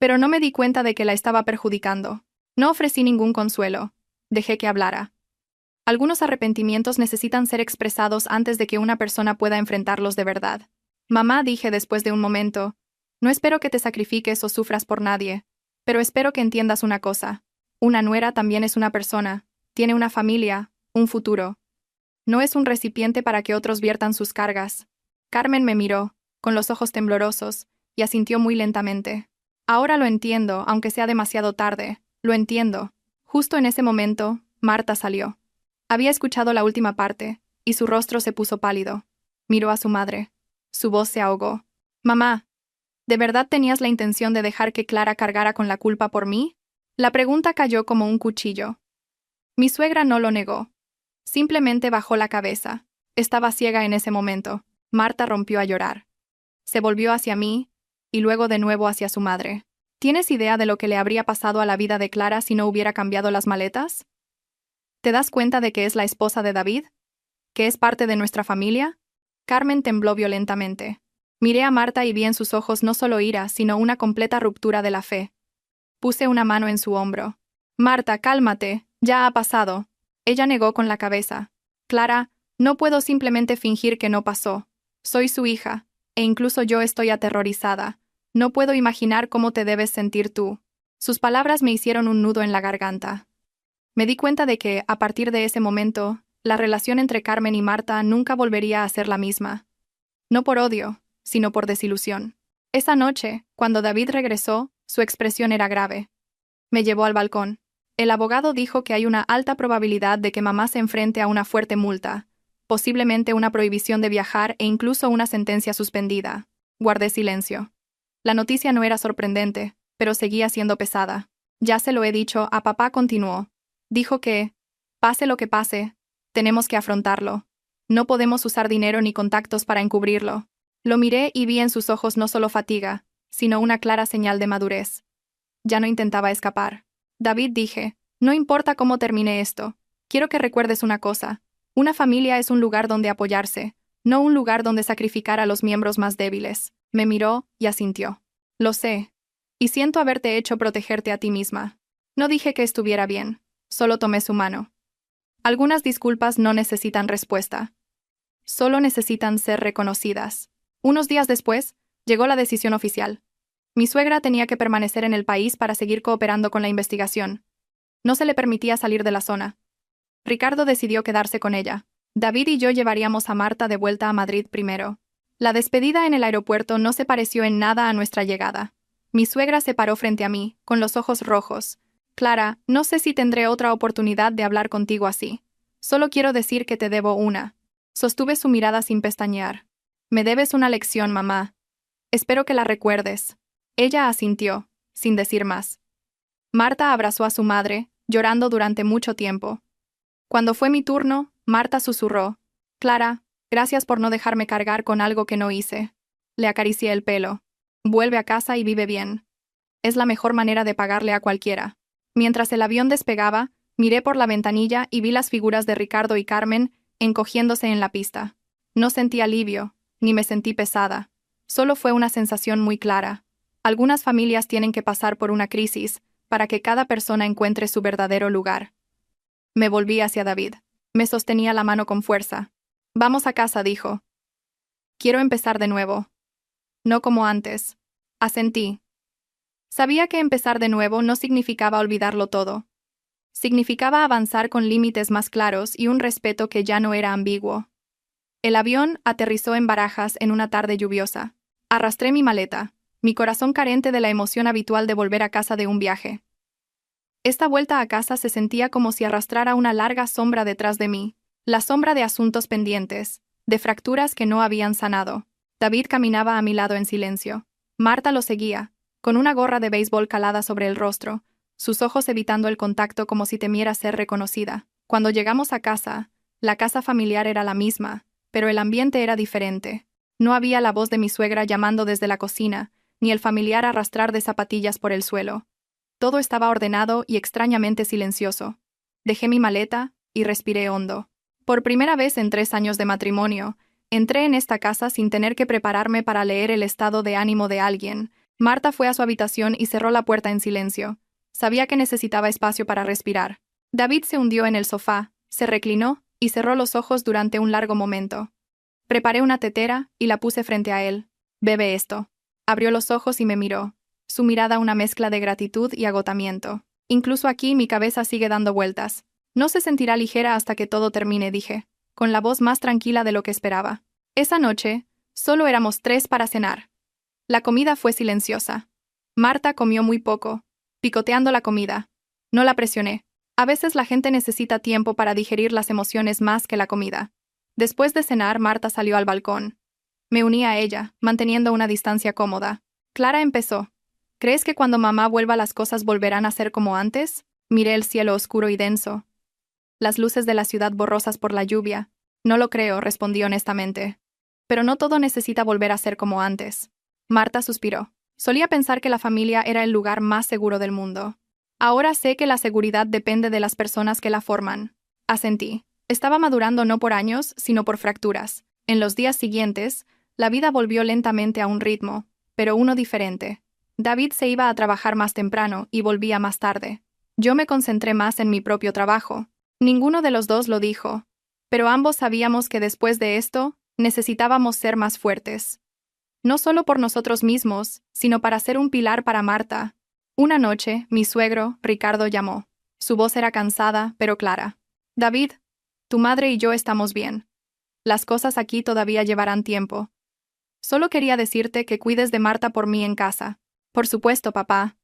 Speaker 1: Pero no me di cuenta de que la estaba perjudicando. No ofrecí ningún consuelo. Dejé que hablara. Algunos arrepentimientos necesitan ser expresados antes de que una persona pueda enfrentarlos de verdad. Mamá, dije después de un momento, no espero que te sacrifiques o sufras por nadie, pero espero que entiendas una cosa. Una nuera también es una persona, tiene una familia, un futuro. No es un recipiente para que otros viertan sus cargas. Carmen me miró, con los ojos temblorosos, y asintió muy lentamente. Ahora lo entiendo, aunque sea demasiado tarde, lo entiendo. Justo en ese momento, Marta salió. Había escuchado la última parte, y su rostro se puso pálido. Miró a su madre. Su voz se ahogó. «Mamá, ¿de verdad tenías la intención de dejar que Clara cargara con la culpa por mí?» La pregunta cayó como un cuchillo. Mi suegra no lo negó. Simplemente bajó la cabeza. Estaba ciega en ese momento. Marta rompió a llorar. Se volvió hacia mí, y luego de nuevo hacia su madre. ¿Tienes idea de lo que le habría pasado a la vida de Clara si no hubiera cambiado las maletas? ¿Te das cuenta de que es la esposa de David? ¿Que es parte de nuestra familia?» Carmen tembló violentamente. Miré a Marta y vi en sus ojos no solo ira, sino una completa ruptura de la fe. Puse una mano en su hombro. «Marta, cálmate, ya ha pasado». Ella negó con la cabeza. «Clara, no puedo simplemente fingir que no pasó. Soy su hija, e incluso yo estoy aterrorizada. No puedo imaginar cómo te debes sentir tú». Sus palabras me hicieron un nudo en la garganta. Me di cuenta de que, a partir de ese momento, la relación entre Carmen y Marta nunca volvería a ser la misma. No por odio, sino por desilusión. Esa noche, cuando David regresó, su expresión era grave. Me llevó al balcón. El abogado dijo que hay una alta probabilidad de que mamá se enfrente a una fuerte multa, posiblemente una prohibición de viajar e incluso una sentencia suspendida. Guardé silencio. La noticia no era sorprendente, pero seguía siendo pesada. «Ya se lo he dicho a papá», continuó. Dijo que, pase lo que pase, tenemos que afrontarlo. No podemos usar dinero ni contactos para encubrirlo. Lo miré y vi en sus ojos no solo fatiga, sino una clara señal de madurez. Ya no intentaba escapar. «David», dije, «no importa cómo termine esto. Quiero que recuerdes una cosa. Una familia es un lugar donde apoyarse, no un lugar donde sacrificar a los miembros más débiles». Me miró y asintió. «Lo sé. Y siento haberte hecho protegerte a ti misma». No dije que estuviera bien. Solo tomé su mano. Algunas disculpas no necesitan respuesta. Solo necesitan ser reconocidas. Unos días después, llegó la decisión oficial. Mi suegra tenía que permanecer en el país para seguir cooperando con la investigación. No se le permitía salir de la zona. Ricardo decidió quedarse con ella. David y yo llevaríamos a Marta de vuelta a Madrid primero. La despedida en el aeropuerto no se pareció en nada a nuestra llegada. Mi suegra se paró frente a mí, con los ojos rojos. Clara, no sé si tendré otra oportunidad de hablar contigo así. Solo quiero decir que te debo una. Sostuve su mirada sin pestañear. Me debes una lección, mamá. Espero que la recuerdes. Ella asintió, sin decir más. Marta abrazó a su madre, llorando durante mucho tiempo. Cuando fue mi turno, Marta susurró. Clara, gracias por no dejarme cargar con algo que no hice. Le acaricié el pelo. Vuelve a casa y vive bien. Es la mejor manera de pagarle a cualquiera. Mientras el avión despegaba, miré por la ventanilla y vi las figuras de Ricardo y Carmen encogiéndose en la pista. No sentí alivio, ni me sentí pesada. Solo fue una sensación muy clara. Algunas familias tienen que pasar por una crisis para que cada persona encuentre su verdadero lugar. Me volví hacia David. Me sostenía la mano con fuerza. Vamos a casa, dijo. Quiero empezar de nuevo. No como antes. Asentí. Sabía que empezar de nuevo no significaba olvidarlo todo. Significaba avanzar con límites más claros y un respeto que ya no era ambiguo. El avión aterrizó en Barajas en una tarde lluviosa. Arrastré mi maleta, mi corazón carente de la emoción habitual de volver a casa de un viaje. Esta vuelta a casa se sentía como si arrastrara una larga sombra detrás de mí, la sombra de asuntos pendientes, de fracturas que no habían sanado. David caminaba a mi lado en silencio. Marta lo seguía, con una gorra de béisbol calada sobre el rostro, sus ojos evitando el contacto como si temiera ser reconocida. Cuando llegamos a casa, la casa familiar era la misma, pero el ambiente era diferente. No había la voz de mi suegra llamando desde la cocina, ni el familiar arrastrar de zapatillas por el suelo. Todo estaba ordenado y extrañamente silencioso. Dejé mi maleta y respiré hondo. Por primera vez en 3 años de matrimonio, entré en esta casa sin tener que prepararme para leer el estado de ánimo de alguien. Marta fue a su habitación y cerró la puerta en silencio. Sabía que necesitaba espacio para respirar. David se hundió en el sofá, se reclinó y cerró los ojos durante un largo momento. Preparé una tetera y la puse frente a él. «Bebe esto». Abrió los ojos y me miró. Su mirada una mezcla de gratitud y agotamiento. Incluso aquí mi cabeza sigue dando vueltas. No se sentirá ligera hasta que todo termine, dije, con la voz más tranquila de lo que esperaba. Esa noche, solo éramos 3 para cenar. La comida fue silenciosa. Marta comió muy poco, picoteando la comida. No la presioné. A veces la gente necesita tiempo para digerir las emociones más que la comida. Después de cenar, Marta salió al balcón. Me uní a ella, manteniendo una distancia cómoda. Clara empezó. ¿Crees que cuando mamá vuelva las cosas volverán a ser como antes? Miré el cielo oscuro y denso. Las luces de la ciudad borrosas por la lluvia. No lo creo, respondí honestamente. Pero no todo necesita volver a ser como antes. Marta suspiró. Solía pensar que la familia era el lugar más seguro del mundo. Ahora sé que la seguridad depende de las personas que la forman. Asentí. Estaba madurando no por años, sino por fracturas. En los días siguientes, la vida volvió lentamente a un ritmo, pero uno diferente. David se iba a trabajar más temprano y volvía más tarde. Yo me concentré más en mi propio trabajo. Ninguno de los dos lo dijo, pero ambos sabíamos que después de esto, necesitábamos ser más fuertes. No solo por nosotros mismos, sino para ser un pilar para Marta. Una noche, mi suegro, Ricardo, llamó. Su voz era cansada, pero clara. David, tu madre y yo estamos bien. Las cosas aquí todavía llevarán tiempo. Solo quería decirte que cuides de Marta por mí en casa. Por supuesto, papá.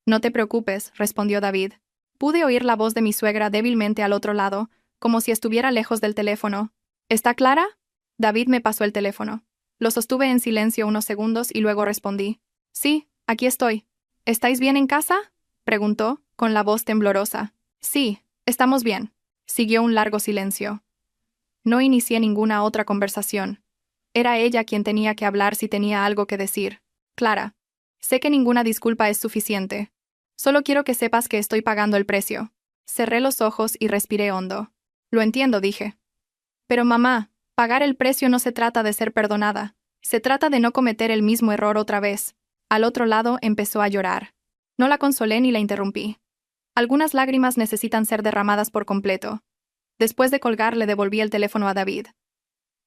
Speaker 1: No te preocupes, respondió David. Pude oír la voz de mi suegra débilmente al otro lado, como si estuviera lejos del teléfono. ¿Está clara? David me pasó el teléfono. Lo sostuve en silencio unos segundos y luego respondí. Sí, aquí estoy. ¿Estáis bien en casa? Preguntó, con la voz temblorosa. Sí, estamos bien. Siguió un largo silencio. No inicié ninguna otra conversación. Era ella quien tenía que hablar si tenía algo que decir. Clara. Sé que ninguna disculpa es suficiente. Solo quiero que sepas que estoy pagando el precio. Cerré los ojos y respiré hondo. Lo entiendo, dije. Pero mamá, pagar el precio no se trata de ser perdonada. Se trata de no cometer el mismo error otra vez. Al otro lado empezó a llorar. No la consolé ni la interrumpí. Algunas lágrimas necesitan ser derramadas por completo. Después de colgar le devolví el teléfono a David.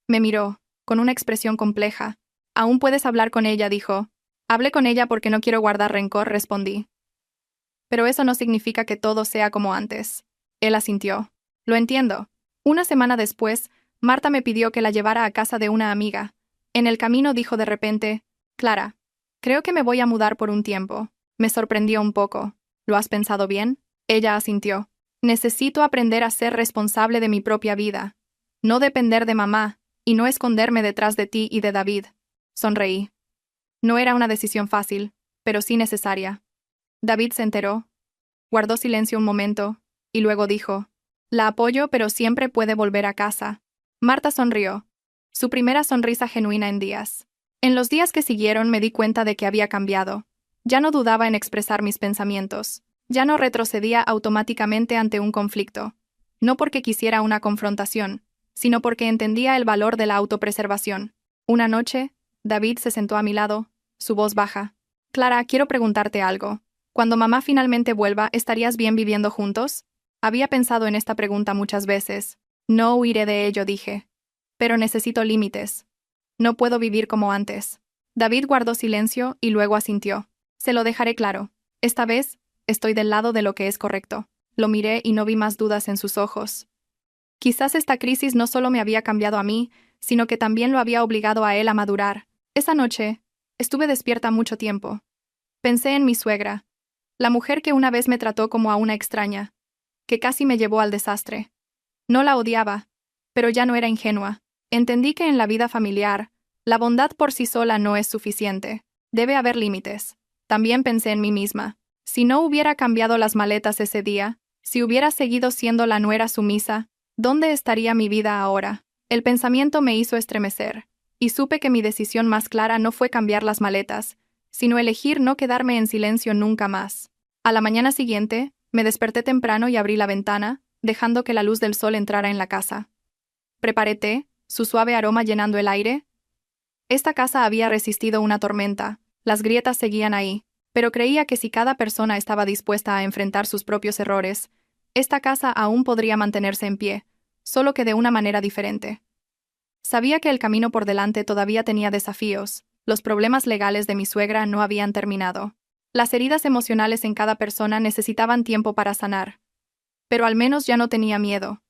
Speaker 1: Me miró, con una expresión compleja. «Aún puedes hablar con ella», dijo. «Hablé con ella porque no quiero guardar rencor», respondí. pero eso no significa que todo sea como antes. Él asintió. Lo entiendo. Una semana después, Marta me pidió que la llevara a casa de una amiga. En el camino dijo de repente, Clara, creo que me voy a mudar por un tiempo. Me sorprendió un poco. ¿Lo has pensado bien? Ella asintió. Necesito aprender a ser responsable de mi propia vida. No depender de mamá, y no esconderme detrás de ti y de David. Sonreí. No era una decisión fácil, pero sí necesaria. David se enteró. Guardó silencio un momento, y luego dijo, la apoyo, pero siempre puede volver a casa. Marta sonrió. Su primera sonrisa genuina en días. En los días que siguieron me di cuenta de que había cambiado. Ya no dudaba en expresar mis pensamientos. Ya no retrocedía automáticamente ante un conflicto. No porque quisiera una confrontación, sino porque entendía el valor de la autopreservación. Una noche, David se sentó a mi lado, su voz baja. Clara, quiero preguntarte algo. Cuando mamá finalmente vuelva, ¿estarías bien viviendo juntos? Había pensado en esta pregunta muchas veces. No huiré de ello, dije. Pero necesito límites. No puedo vivir como antes. David guardó silencio y luego asintió. Se lo dejaré claro. Esta vez, estoy del lado de lo que es correcto. Lo miré y no vi más dudas en sus ojos. Quizás esta crisis no solo me había cambiado a mí, sino que también lo había obligado a él a madurar. Esa noche, estuve despierta mucho tiempo. Pensé en mi suegra, la mujer que una vez me trató como a una extraña, que casi me llevó al desastre. No la odiaba, pero ya no era ingenua. Entendí que en la vida familiar, la bondad por sí sola no es suficiente. Debe haber límites. También pensé en mí misma. Si no hubiera cambiado las maletas ese día, si hubiera seguido siendo la nuera sumisa, ¿dónde estaría mi vida ahora? El pensamiento me hizo estremecer, y supe que mi decisión más clara no fue cambiar las maletas, sino elegir no quedarme en silencio nunca más. A la mañana siguiente, me desperté temprano y abrí la ventana, dejando que la luz del sol entrara en la casa. Preparé té, su suave aroma llenando el aire. Esta casa había resistido una tormenta, las grietas seguían ahí, pero creía que si cada persona estaba dispuesta a enfrentar sus propios errores, esta casa aún podría mantenerse en pie, solo que de una manera diferente. Sabía que el camino por delante todavía tenía desafíos, los problemas legales de mi suegra no habían terminado. Las heridas emocionales en cada persona necesitaban tiempo para sanar. Pero al menos ya no tenía miedo.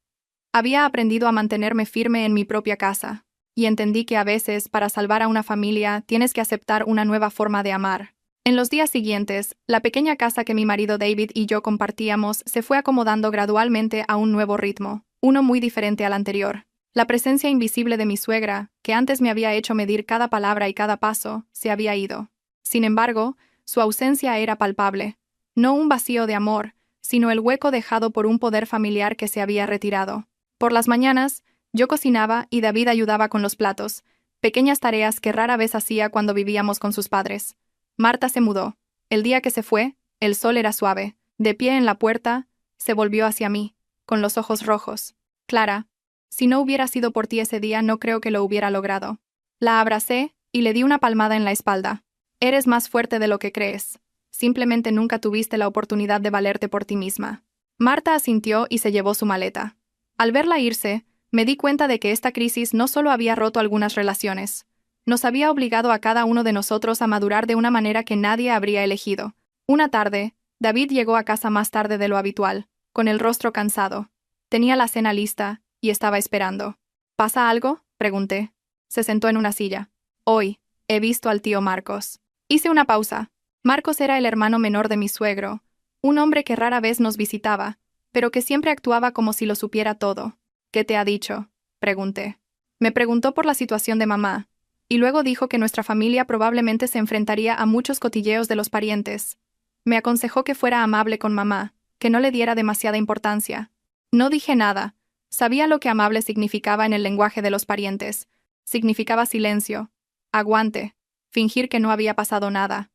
Speaker 1: Había aprendido a mantenerme firme en mi propia casa, y entendí que a veces, para salvar a una familia, tienes que aceptar una nueva forma de amar. En los días siguientes, la pequeña casa que mi marido David y yo compartíamos se fue acomodando gradualmente a un nuevo ritmo, uno muy diferente al anterior. La presencia invisible de mi suegra, que antes me había hecho medir cada palabra y cada paso, se había ido. Sin embargo, su ausencia era palpable. No un vacío de amor, sino el hueco dejado por un poder familiar que se había retirado. Por las mañanas, yo cocinaba y David ayudaba con los platos, pequeñas tareas que rara vez hacía cuando vivíamos con sus padres. Marta se mudó. El día que se fue, el sol era suave. De pie en la puerta, se volvió hacia mí, con los ojos rojos. Clara, si no hubiera sido por ti ese día, no creo que lo hubiera logrado. La abracé y le di una palmada en la espalda. Eres más fuerte de lo que crees. Simplemente nunca tuviste la oportunidad de valerte por ti misma. Marta asintió y se llevó su maleta. Al verla irse, me di cuenta de que esta crisis no solo había roto algunas relaciones, nos había obligado a cada uno de nosotros a madurar de una manera que nadie habría elegido. Una tarde, David llegó a casa más tarde de lo habitual, con el rostro cansado. Tenía la cena lista y estaba esperando. ¿Pasa algo?, pregunté. Se sentó en una silla. Hoy, he visto al tío Marcos. Hice una pausa. Marcos era el hermano menor de mi suegro, un hombre que rara vez nos visitaba, pero que siempre actuaba como si lo supiera todo. ¿Qué te ha dicho?, pregunté. Me preguntó por la situación de mamá, y luego dijo que nuestra familia probablemente se enfrentaría a muchos cotilleos de los parientes. Me aconsejó que fuera amable con mamá, que no le diera demasiada importancia. No dije nada. Sabía lo que amable significaba en el lenguaje de los parientes. Significaba silencio, aguante, fingir que no había pasado nada.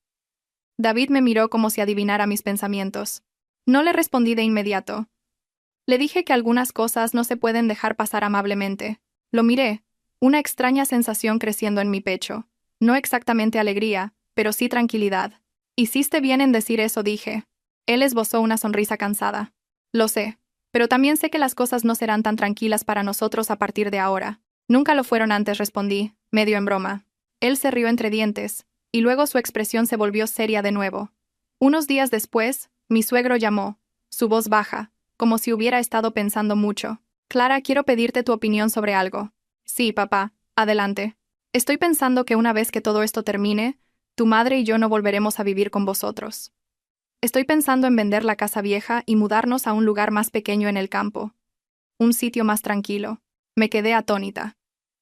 Speaker 1: David me miró como si adivinara mis pensamientos. No le respondí de inmediato. Le dije que algunas cosas no se pueden dejar pasar amablemente. Lo miré, una extraña sensación creciendo en mi pecho. No exactamente alegría, pero sí tranquilidad. Hiciste bien en decir eso, dije. Él esbozó una sonrisa cansada. Lo sé, pero también sé que las cosas no serán tan tranquilas para nosotros a partir de ahora. Nunca lo fueron antes, respondí, medio en broma. Él se rió entre dientes, y luego su expresión se volvió seria de nuevo. Unos días después, Mi suegro llamó, su voz baja, como si hubiera estado pensando mucho. Clara, quiero pedirte tu opinión sobre algo. Sí, papá, adelante. Estoy pensando que una vez que todo esto termine, tu madre y yo no volveremos a vivir con vosotros. Estoy pensando en vender la casa vieja y mudarnos a un lugar más pequeño en el campo. Un sitio más tranquilo. Me quedé atónita.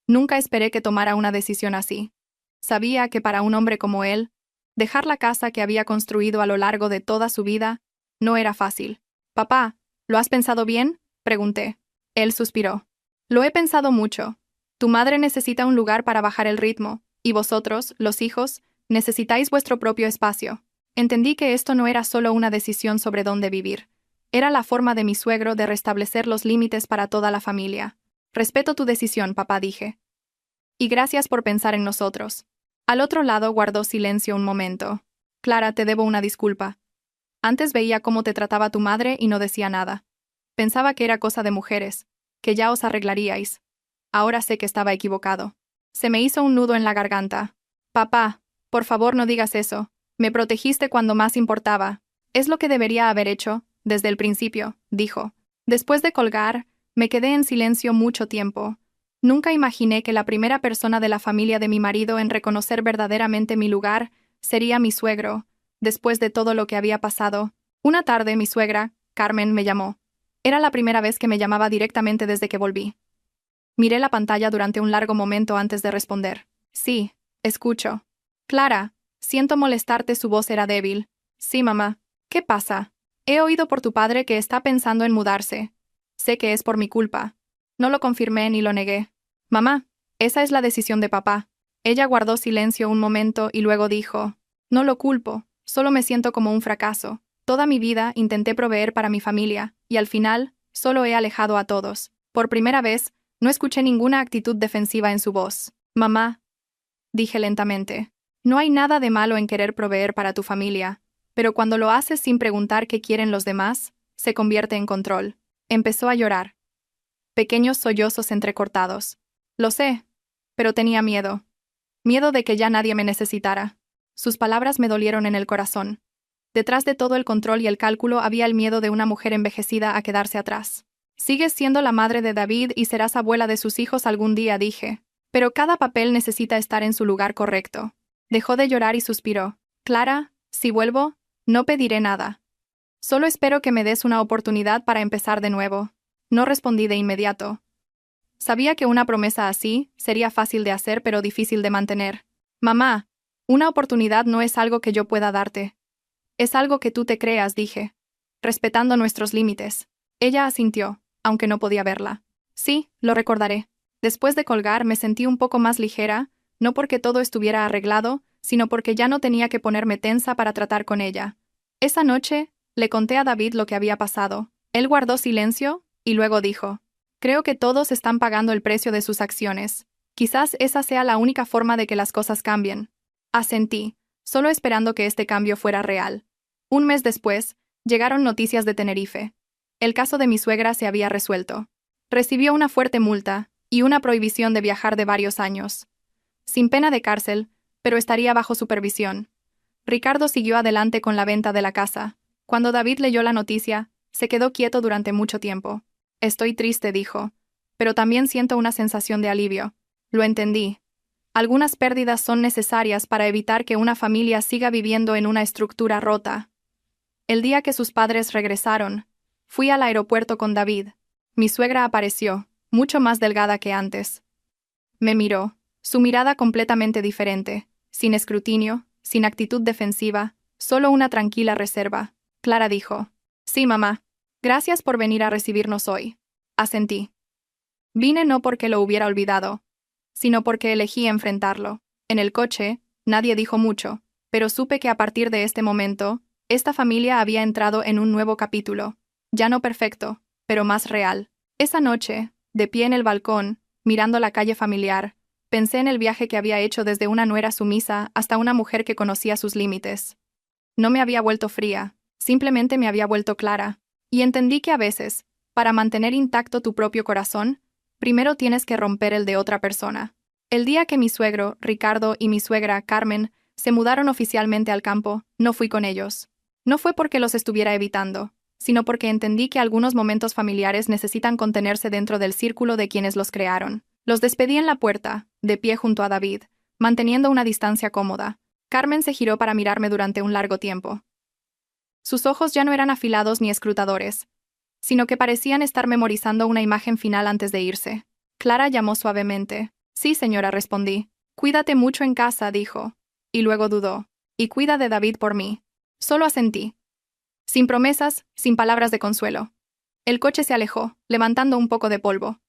Speaker 1: Nunca esperé que tomara una decisión así. Sabía que para un hombre como él, dejar la casa que había construido a lo largo de toda su vida no era fácil. Papá, ¿lo has pensado bien?, pregunté. Él suspiró. Lo he pensado mucho. Tu madre necesita un lugar para bajar el ritmo, y vosotros, los hijos, necesitáis vuestro propio espacio. Entendí que esto no era solo una decisión sobre dónde vivir. Era la forma de mi suegro de restablecer los límites para toda la familia. Respeto tu decisión, papá, dije. Y gracias por pensar en nosotros. Al otro lado guardó silencio un momento. Clara, te debo una disculpa. Antes veía cómo te trataba tu madre y no decía nada. Pensaba que era cosa de mujeres, que ya os arreglaríais. Ahora sé que estaba equivocado. Se me hizo un nudo en la garganta. Papá, por favor no digas eso. Me protegiste cuando más importaba. Es lo que debería haber hecho, desde el principio, dijo. Después de colgar, me quedé en silencio mucho tiempo. Nunca imaginé que la primera persona de la familia de mi marido en reconocer verdaderamente mi lugar sería mi suegro. Después de todo lo que había pasado, una tarde mi suegra, Carmen, me llamó. Era la primera vez que me llamaba directamente desde que volví. Miré la pantalla durante un largo momento antes de responder. Sí, escucho. Clara, siento molestarte, su voz era débil. Sí, mamá. ¿Qué pasa? He oído por tu padre que está pensando en mudarse. Sé que es por mi culpa. No lo confirmé ni lo negué. Mamá, esa es la decisión de papá. Ella guardó silencio un momento y luego dijo, no lo culpo, solo me siento como un fracaso. Toda mi vida intenté proveer para mi familia, y al final, solo he alejado a todos. Por primera vez, no escuché ninguna actitud defensiva en su voz. Mamá, dije lentamente, no hay nada de malo en querer proveer para tu familia, pero cuando lo haces sin preguntar qué quieren los demás, se convierte en control. Empezó a llorar. Pequeños sollozos entrecortados. Lo sé, pero tenía miedo. Miedo de que ya nadie me necesitara. Sus palabras me dolieron en el corazón. Detrás de todo el control y el cálculo había el miedo de una mujer envejecida a quedarse atrás. Sigues siendo la madre de David y serás abuela de sus hijos algún día, dije. Pero cada papel necesita estar en su lugar correcto. Dejó de llorar y suspiró. Clara, si vuelvo, no pediré nada. Solo espero que me des una oportunidad para empezar de nuevo. No respondí de inmediato. Sabía que una promesa así sería fácil de hacer pero difícil de mantener. Mamá, una oportunidad no es algo que yo pueda darte. Es algo que tú te creas, dije, respetando nuestros límites. Ella asintió, aunque no podía verla. Sí, lo recordaré. Después de colgar me sentí un poco más ligera, no porque todo estuviera arreglado, sino porque ya no tenía que ponerme tensa para tratar con ella. Esa noche, le conté a David lo que había pasado. Él guardó silencio, y luego dijo, creo que todos están pagando el precio de sus acciones. Quizás esa sea la única forma de que las cosas cambien. Asentí, solo esperando que este cambio fuera real. Un mes después, llegaron noticias de Tenerife. El caso de mi suegra se había resuelto. Recibió una fuerte multa y una prohibición de viajar de varios años. Sin pena de cárcel, pero estaría bajo supervisión. Ricardo siguió adelante con la venta de la casa. Cuando David leyó la noticia, se quedó quieto durante mucho tiempo. Estoy triste, dijo, pero también siento una sensación de alivio. Lo entendí. Algunas pérdidas son necesarias para evitar que una familia siga viviendo en una estructura rota. El día que sus padres regresaron, fui al aeropuerto con David. Mi suegra apareció, mucho más delgada que antes. Me miró, su mirada completamente diferente, sin escrutinio, sin actitud defensiva, solo una tranquila reserva. Clara dijo, sí, mamá. Gracias por venir a recibirnos hoy. Asentí. Vine no porque lo hubiera olvidado, sino porque elegí enfrentarlo. En el coche, nadie dijo mucho, pero supe que a partir de este momento, esta familia había entrado en un nuevo capítulo, ya no perfecto, pero más real. Esa noche, de pie en el balcón, mirando la calle familiar, pensé en el viaje que había hecho desde una nuera sumisa hasta una mujer que conocía sus límites. No me había vuelto fría, simplemente me había vuelto clara. Y entendí que a veces, para mantener intacto tu propio corazón, primero tienes que romper el de otra persona. El día que mi suegro, Ricardo, y mi suegra, Carmen, se mudaron oficialmente al campo, no fui con ellos. No fue porque los estuviera evitando, sino porque entendí que algunos momentos familiares necesitan contenerse dentro del círculo de quienes los crearon. Los despedí en la puerta, de pie junto a David, manteniendo una distancia cómoda. Carmen se giró para mirarme durante un largo tiempo. Sus ojos ya no eran afilados ni escrutadores, sino que parecían estar memorizando una imagen final antes de irse. Clara llamó suavemente. Sí, señora, respondí. Cuídate mucho en casa, dijo. Y luego dudó. Y cuida de David por mí. Solo asentí. Sin promesas, sin palabras de consuelo. El coche se alejó, levantando un poco de polvo.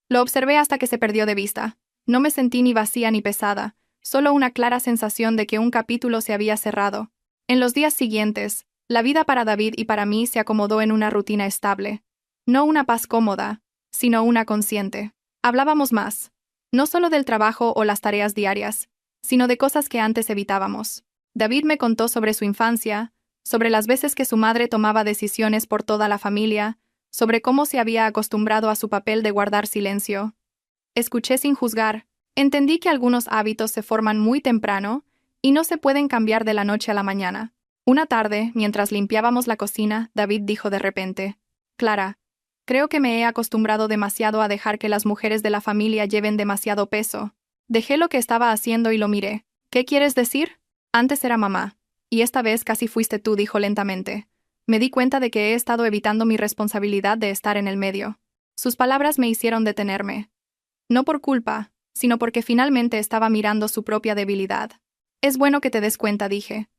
Speaker 1: Lo observé hasta que se perdió de vista. No me sentí ni vacía ni pesada, solo una clara sensación de que un capítulo se había cerrado. En los días siguientes, la vida para David y para mí se acomodó en una rutina estable. No una paz cómoda, sino una consciente. Hablábamos más. No solo del trabajo o las tareas diarias, sino de cosas que antes evitábamos. David me contó sobre su infancia, sobre las veces que su madre tomaba decisiones por toda la familia, sobre cómo se había acostumbrado a su papel de guardar silencio. Escuché sin juzgar. Entendí que algunos hábitos se forman muy temprano y no se pueden cambiar de la noche a la mañana. Una tarde, mientras limpiábamos la cocina, David dijo de repente: Clara, creo que me he acostumbrado demasiado a dejar que las mujeres de la familia lleven demasiado peso. Dejé lo que estaba haciendo y lo miré. ¿Qué quieres decir? Antes era mamá. Y esta vez casi fuiste tú, dijo lentamente. Me di cuenta de que he estado evitando mi responsabilidad de estar en el medio. Sus palabras me hicieron detenerme. No por culpa, sino porque finalmente estaba mirando su propia debilidad. Es bueno que te des cuenta, dije.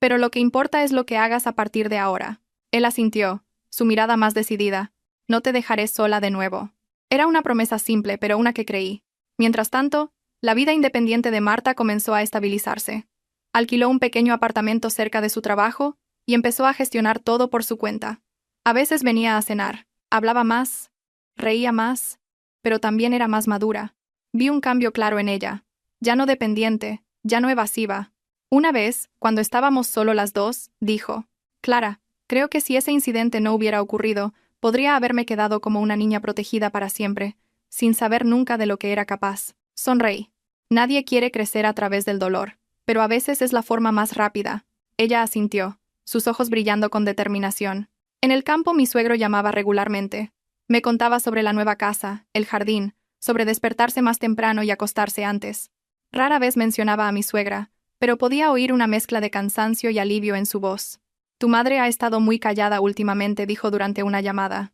Speaker 1: Pero lo que importa es lo que hagas a partir de ahora. Él asintió, su mirada más decidida. No te dejaré sola de nuevo. Era una promesa simple, pero una que creí. Mientras tanto, la vida independiente de Marta comenzó a estabilizarse. Alquiló un pequeño apartamento cerca de su trabajo y empezó a gestionar todo por su cuenta. A veces venía a cenar, hablaba más, reía más, pero también era más madura. Vi un cambio claro en ella. Ya no dependiente, ya no evasiva. Una vez, cuando estábamos solo las dos, dijo: Clara, creo que si ese incidente no hubiera ocurrido, podría haberme quedado como una niña protegida para siempre, sin saber nunca de lo que era capaz. Sonreí. Nadie quiere crecer a través del dolor, pero a veces es la forma más rápida. Ella asintió, sus ojos brillando con determinación. En el campo mi suegro llamaba regularmente. Me contaba sobre la nueva casa, el jardín, sobre despertarse más temprano y acostarse antes. Rara vez mencionaba a mi suegra, pero podía oír una mezcla de cansancio y alivio en su voz. Tu madre ha estado muy callada últimamente, dijo durante una llamada.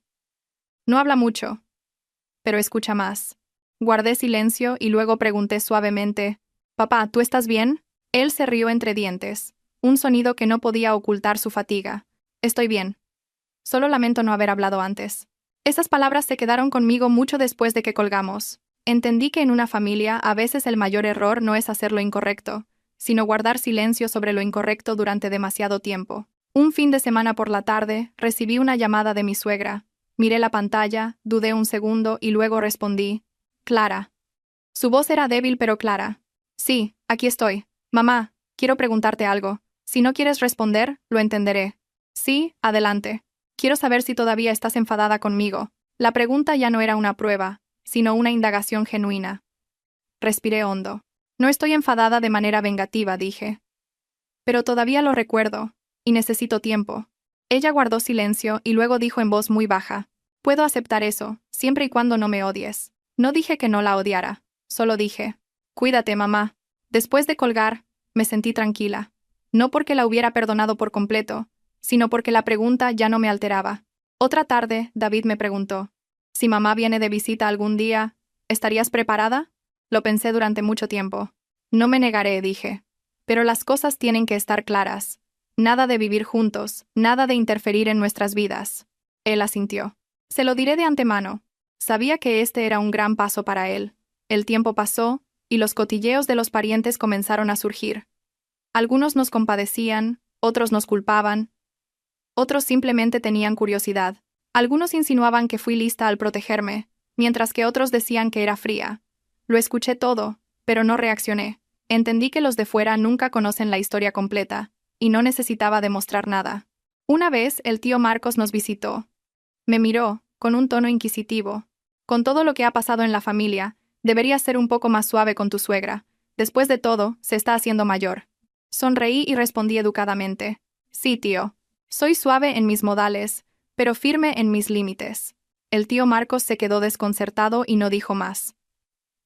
Speaker 1: No habla mucho, pero escucha más. Guardé silencio y luego pregunté suavemente: Papá, ¿tú estás bien? Él se rió entre dientes, un sonido que no podía ocultar su fatiga. Estoy bien. Solo lamento no haber hablado antes. Esas palabras se quedaron conmigo mucho después de que colgamos. Entendí que en una familia a veces el mayor error no es hacer lo incorrecto, sino guardar silencio sobre lo incorrecto durante demasiado tiempo. Un fin de semana por la tarde, recibí una llamada de mi suegra. Miré la pantalla, dudé un segundo y luego respondí: Clara. Su voz era débil pero clara. Sí, aquí estoy. Mamá, quiero preguntarte algo. Si no quieres responder, lo entenderé. Sí, adelante. Quiero saber si todavía estás enfadada conmigo. La pregunta ya no era una prueba, sino una indagación genuina. Respiré hondo. No estoy enfadada de manera vengativa, dije. Pero todavía lo recuerdo, y necesito tiempo. Ella guardó silencio y luego dijo en voz muy baja: Puedo aceptar eso, siempre y cuando no me odies. No dije que no la odiara, solo dije: Cuídate, mamá. Después de colgar, me sentí tranquila. No porque la hubiera perdonado por completo, sino porque la pregunta ya no me alteraba. Otra tarde, David me preguntó: Si mamá viene de visita algún día, ¿estarías preparada? Lo pensé durante mucho tiempo. No me negaré, dije. Pero las cosas tienen que estar claras. Nada de vivir juntos, nada de interferir en nuestras vidas. Él asintió. Se lo diré de antemano. Sabía que este era un gran paso para él. El tiempo pasó, y los cotilleos de los parientes comenzaron a surgir. Algunos nos compadecían, otros nos culpaban, otros simplemente tenían curiosidad. Algunos insinuaban que fui lista al protegerme, mientras que otros decían que era fría. Lo escuché todo, pero no reaccioné. Entendí que los de fuera nunca conocen la historia completa, y no necesitaba demostrar nada. Una vez el tío Marcos nos visitó. Me miró, con un tono inquisitivo. Con todo lo que ha pasado en la familia, deberías ser un poco más suave con tu suegra. Después de todo, se está haciendo mayor. Sonreí y respondí educadamente: Sí, tío. Soy suave en mis modales, pero firme en mis límites. El tío Marcos se quedó desconcertado y no dijo más.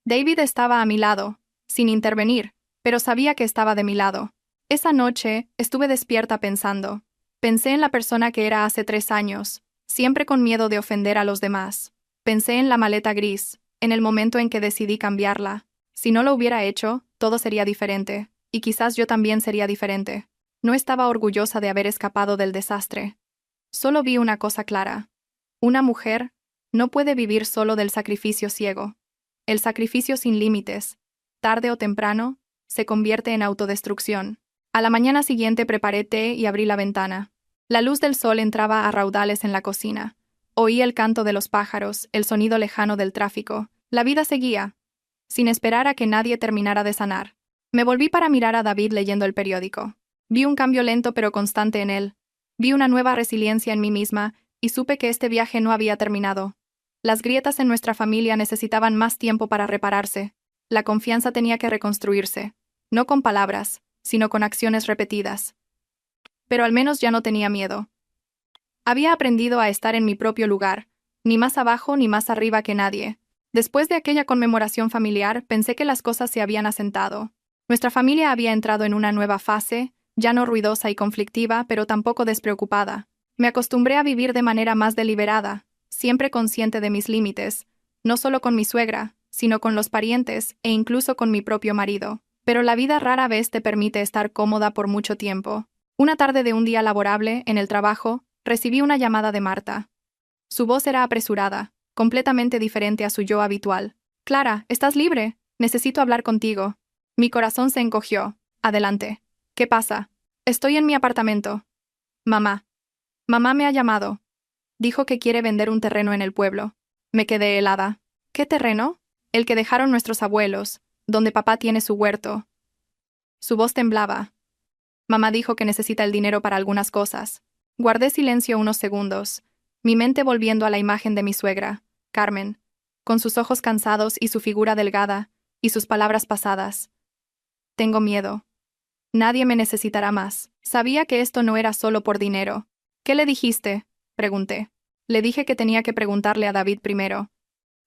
Speaker 1: David estaba a mi lado, sin intervenir, pero sabía que estaba de mi lado. Esa noche estuve despierta pensando. Pensé en la persona que era hace 3 años, siempre con miedo de ofender a los demás. Pensé en la maleta gris, en el momento en que decidí cambiarla. Si no lo hubiera hecho, todo sería diferente, y quizás yo también sería diferente. No estaba orgullosa de haber escapado del desastre. Solo vi una cosa clara. Una mujer no puede vivir solo del sacrificio ciego. El sacrificio sin límites, tarde o temprano, se convierte en autodestrucción. A la mañana siguiente preparé té y abrí la ventana. La luz del sol entraba a raudales en la cocina. Oí el canto de los pájaros, el sonido lejano del tráfico. La vida seguía, sin esperar a que nadie terminara de sanar. Me volví para mirar a David leyendo el periódico. Vi un cambio lento pero constante en él. Vi una nueva resiliencia en mí misma y supe que este viaje no había terminado. Las grietas en nuestra familia necesitaban más tiempo para repararse. La confianza tenía que reconstruirse, no con palabras, sino con acciones repetidas. Pero al menos ya no tenía miedo. Había aprendido a estar en mi propio lugar, ni más abajo ni más arriba que nadie. Después de aquella conmemoración familiar, pensé que las cosas se habían asentado. Nuestra familia había entrado en una nueva fase, ya no ruidosa y conflictiva, pero tampoco despreocupada. Me acostumbré a vivir de manera más deliberada, siempre consciente de mis límites, no solo con mi suegra, sino con los parientes e incluso con mi propio marido. Pero la vida rara vez te permite estar cómoda por mucho tiempo. Una tarde de un día laborable, en el trabajo, recibí una llamada de Marta. Su voz era apresurada, completamente diferente a su yo habitual. «Clara, ¿estás libre? Necesito hablar contigo». Mi corazón se encogió. «Adelante». «¿Qué pasa?» «Estoy en mi apartamento». «Mamá. Mamá me ha llamado. Dijo que quiere vender un terreno en el pueblo». Me quedé helada. «¿Qué terreno?» «El que dejaron nuestros abuelos, donde papá tiene su huerto». Su voz temblaba. Mamá dijo que necesita el dinero para algunas cosas. Guardé silencio unos segundos, mi mente volviendo a la imagen de mi suegra, Carmen, con sus ojos cansados y su figura delgada, y sus palabras pasadas. «Tengo miedo. Nadie me necesitará más». Sabía que esto no era solo por dinero. «¿Qué le dijiste?», pregunté. Le dije que tenía que preguntarle a David primero.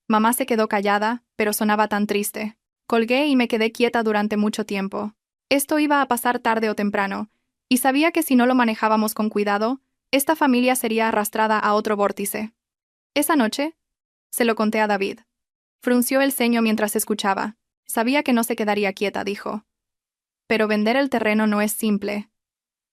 Speaker 1: Mamá se quedó callada, pero sonaba tan triste. Colgué y me quedé quieta durante mucho tiempo. Esto iba a pasar tarde o temprano, y sabía que si no lo manejábamos con cuidado, esta familia sería arrastrada a otro vórtice. Esa noche, se lo conté a David. Frunció el ceño mientras escuchaba. Sabía que no se quedaría quieta, dijo. Pero vender el terreno no es simple.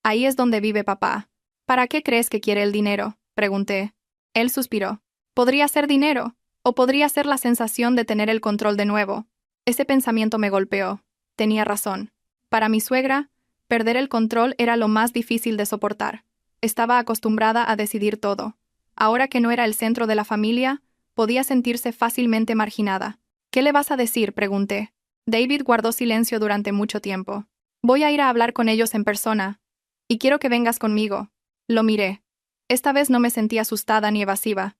Speaker 1: Ahí es donde vive papá. ¿Para qué crees que quiere el dinero?, pregunté. Él suspiró. Podría ser dinero, o podría ser la sensación de tener el control de nuevo. Ese pensamiento me golpeó. Tenía razón. Para mi suegra, perder el control era lo más difícil de soportar. Estaba acostumbrada a decidir todo. Ahora que no era el centro de la familia, podía sentirse fácilmente marginada. «¿Qué le vas a decir?», pregunté. David guardó silencio durante mucho tiempo. «Voy a ir a hablar con ellos en persona. Y quiero que vengas conmigo». Lo miré. Esta vez no me sentí asustada ni evasiva.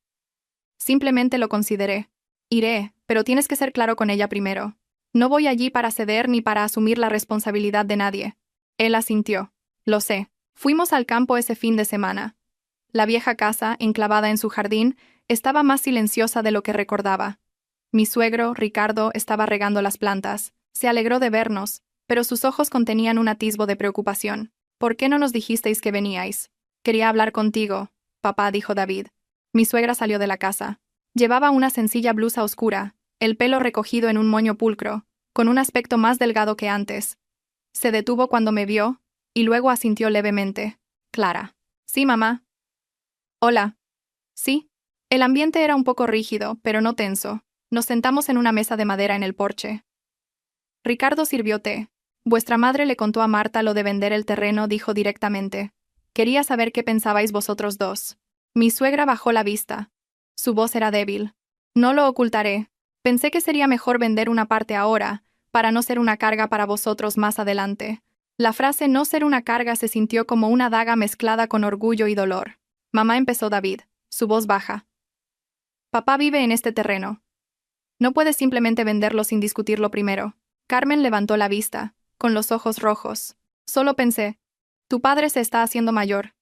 Speaker 1: Simplemente lo consideré. «Iré, pero tienes que ser claro con ella primero. No voy allí para ceder ni para asumir la responsabilidad de nadie». Él asintió. «Lo sé». Fuimos al campo ese fin de semana. La vieja casa, enclavada en su jardín, estaba más silenciosa de lo que recordaba. Mi suegro, Ricardo, estaba regando las plantas. Se alegró de vernos, pero sus ojos contenían un atisbo de preocupación. «¿Por qué no nos dijisteis que veníais?» «Quería hablar contigo», papá, dijo David. Mi suegra salió de la casa. Llevaba una sencilla blusa oscura, el pelo recogido en un moño pulcro, con un aspecto más delgado que antes. Se detuvo cuando me vio, y luego asintió levemente. «Clara». «Sí, mamá». «Hola». «Sí». El ambiente era un poco rígido, pero no tenso. Nos sentamos en una mesa de madera en el porche. Ricardo sirvió té. «Vuestra madre le contó a Marta lo de vender el terreno», dijo directamente. «Quería saber qué pensabais vosotros dos». Mi suegra bajó la vista. Su voz era débil. «No lo ocultaré. Pensé que sería mejor vender una parte ahora, para no ser una carga para vosotros más adelante». La frase «no ser una carga» se sintió como una daga mezclada con orgullo y dolor. «Mamá», empezó David, su voz baja. «Papá vive en este terreno. No puedes simplemente venderlo sin discutirlo primero». Carmen levantó la vista, con los ojos rojos. «Solo pensé. Tu padre se está haciendo mayor.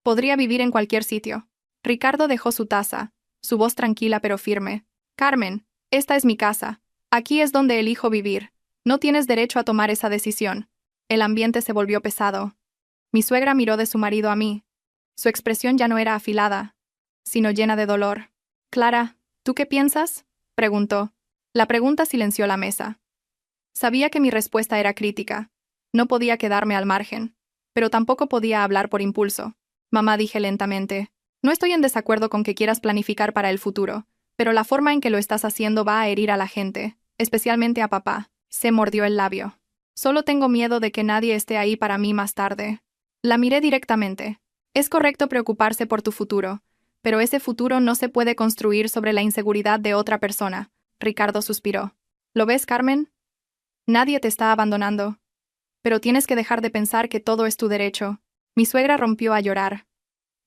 Speaker 1: Podría vivir en cualquier sitio. Ricardo dejó su taza, su voz tranquila pero firme. Carmen, esta es mi casa. Aquí es donde elijo vivir. No tienes derecho a tomar esa decisión. El ambiente se volvió pesado. Mi suegra miró de su marido a mí. Su expresión ya no era afilada, sino llena de dolor. Clara, ¿tú qué piensas?, preguntó. La pregunta silenció la mesa. Sabía que mi respuesta era crítica. No podía quedarme al margen, pero tampoco podía hablar por impulso. Mamá, dije lentamente, no estoy en desacuerdo con que quieras planificar para el futuro, pero la forma en que lo estás haciendo va a herir a la gente, especialmente a papá. Se mordió el labio. Solo tengo miedo de que nadie esté ahí para mí más tarde. La miré directamente. Es correcto preocuparse por tu futuro, pero ese futuro no se puede construir sobre la inseguridad de otra persona. Ricardo suspiró. ¿Lo ves, Carmen? Nadie te está abandonando. Pero tienes que dejar de pensar que todo es tu derecho. Mi suegra rompió a llorar.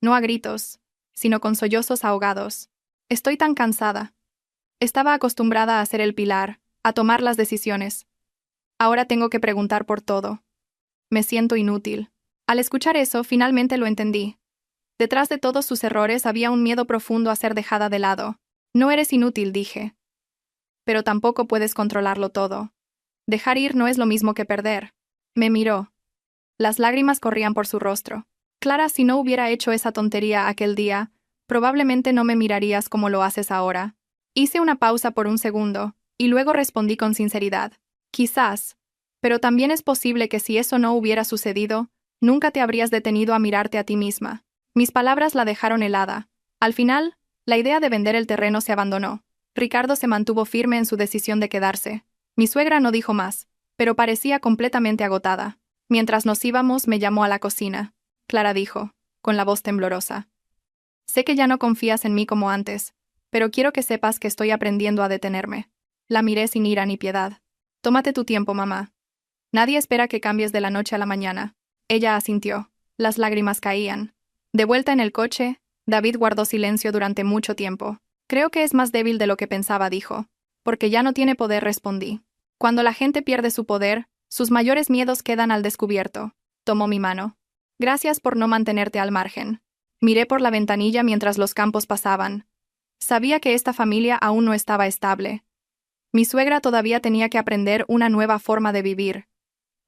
Speaker 1: No a gritos, sino con sollozos ahogados. Estoy tan cansada. Estaba acostumbrada a ser el pilar, a tomar las decisiones. Ahora tengo que preguntar por todo. Me siento inútil. Al escuchar eso, finalmente lo entendí. Detrás de todos sus errores había un miedo profundo a ser dejada de lado. No eres inútil, dije. Pero tampoco puedes controlarlo todo. Dejar ir no es lo mismo que perder. Me miró. Las lágrimas corrían por su rostro. Clara, si no hubiera hecho esa tontería aquel día, probablemente no me mirarías como lo haces ahora. Hice una pausa por un segundo, y luego respondí con sinceridad. Quizás. Pero también es posible que si eso no hubiera sucedido, nunca te habrías detenido a mirarte a ti misma. Mis palabras la dejaron helada. Al final, la idea de vender el terreno se abandonó. Ricardo se mantuvo firme en su decisión de quedarse. Mi suegra no dijo más, pero parecía completamente agotada. Mientras nos íbamos, me llamó a la cocina. Clara dijo, con la voz temblorosa. Sé que ya no confías en mí como antes, pero quiero que sepas que estoy aprendiendo a detenerme. La miré sin ira ni piedad. Tómate tu tiempo, mamá. Nadie espera que cambies de la noche a la mañana. Ella asintió. Las lágrimas caían. De vuelta en el coche, David guardó silencio durante mucho tiempo. Creo que es más débil de lo que pensaba, dijo. Porque ya no tiene poder, respondí. Cuando la gente pierde su poder, sus mayores miedos quedan al descubierto. Tomó mi mano. Gracias por no mantenerte al margen. Miré por la ventanilla mientras los campos pasaban. Sabía que esta familia aún no estaba estable. Mi suegra todavía tenía que aprender una nueva forma de vivir.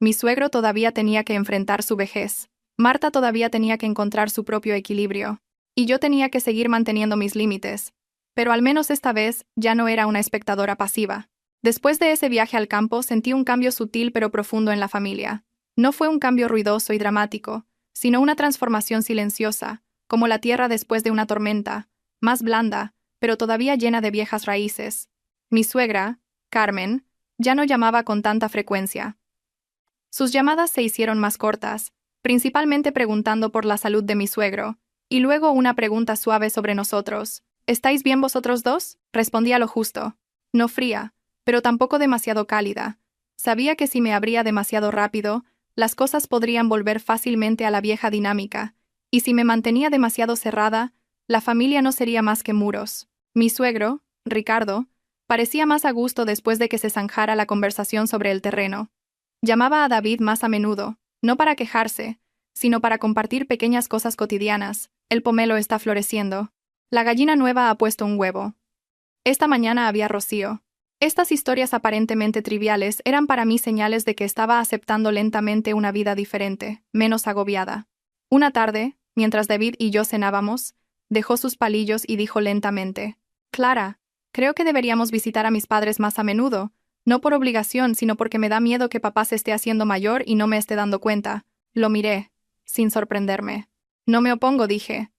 Speaker 1: Mi suegro todavía tenía que enfrentar su vejez. Marta todavía tenía que encontrar su propio equilibrio. Y yo tenía que seguir manteniendo mis límites. Pero al menos esta vez ya no era una espectadora pasiva. Después de ese viaje al campo sentí un cambio sutil pero profundo en la familia. No fue un cambio ruidoso y dramático, sino una transformación silenciosa, como la tierra después de una tormenta, más blanda, pero todavía llena de viejas raíces. Mi suegra, Carmen, ya no llamaba con tanta frecuencia. Sus llamadas se hicieron más cortas, principalmente preguntando por la salud de mi suegro, y luego una pregunta suave sobre nosotros. ¿Estáis bien vosotros dos? Respondía lo justo. No fría, pero tampoco demasiado cálida. Sabía que si me abría demasiado rápido, las cosas podrían volver fácilmente a la vieja dinámica, y si me mantenía demasiado cerrada, la familia no sería más que muros. Mi suegro, Ricardo, parecía más a gusto después de que se zanjara la conversación sobre el terreno. Llamaba a David más a menudo, no para quejarse, sino para compartir pequeñas cosas cotidianas. El pomelo está floreciendo. La gallina nueva ha puesto un huevo. Esta mañana había rocío. Estas historias aparentemente triviales eran para mí señales de que estaba aceptando lentamente una vida diferente, menos agobiada. Una tarde, mientras David y yo cenábamos, dejó sus palillos y dijo lentamente: Clara, creo que deberíamos visitar a mis padres más a menudo, no por obligación, sino porque me da miedo que papá se esté haciendo mayor y no me esté dando cuenta. Lo miré, sin sorprenderme. No me opongo, dije.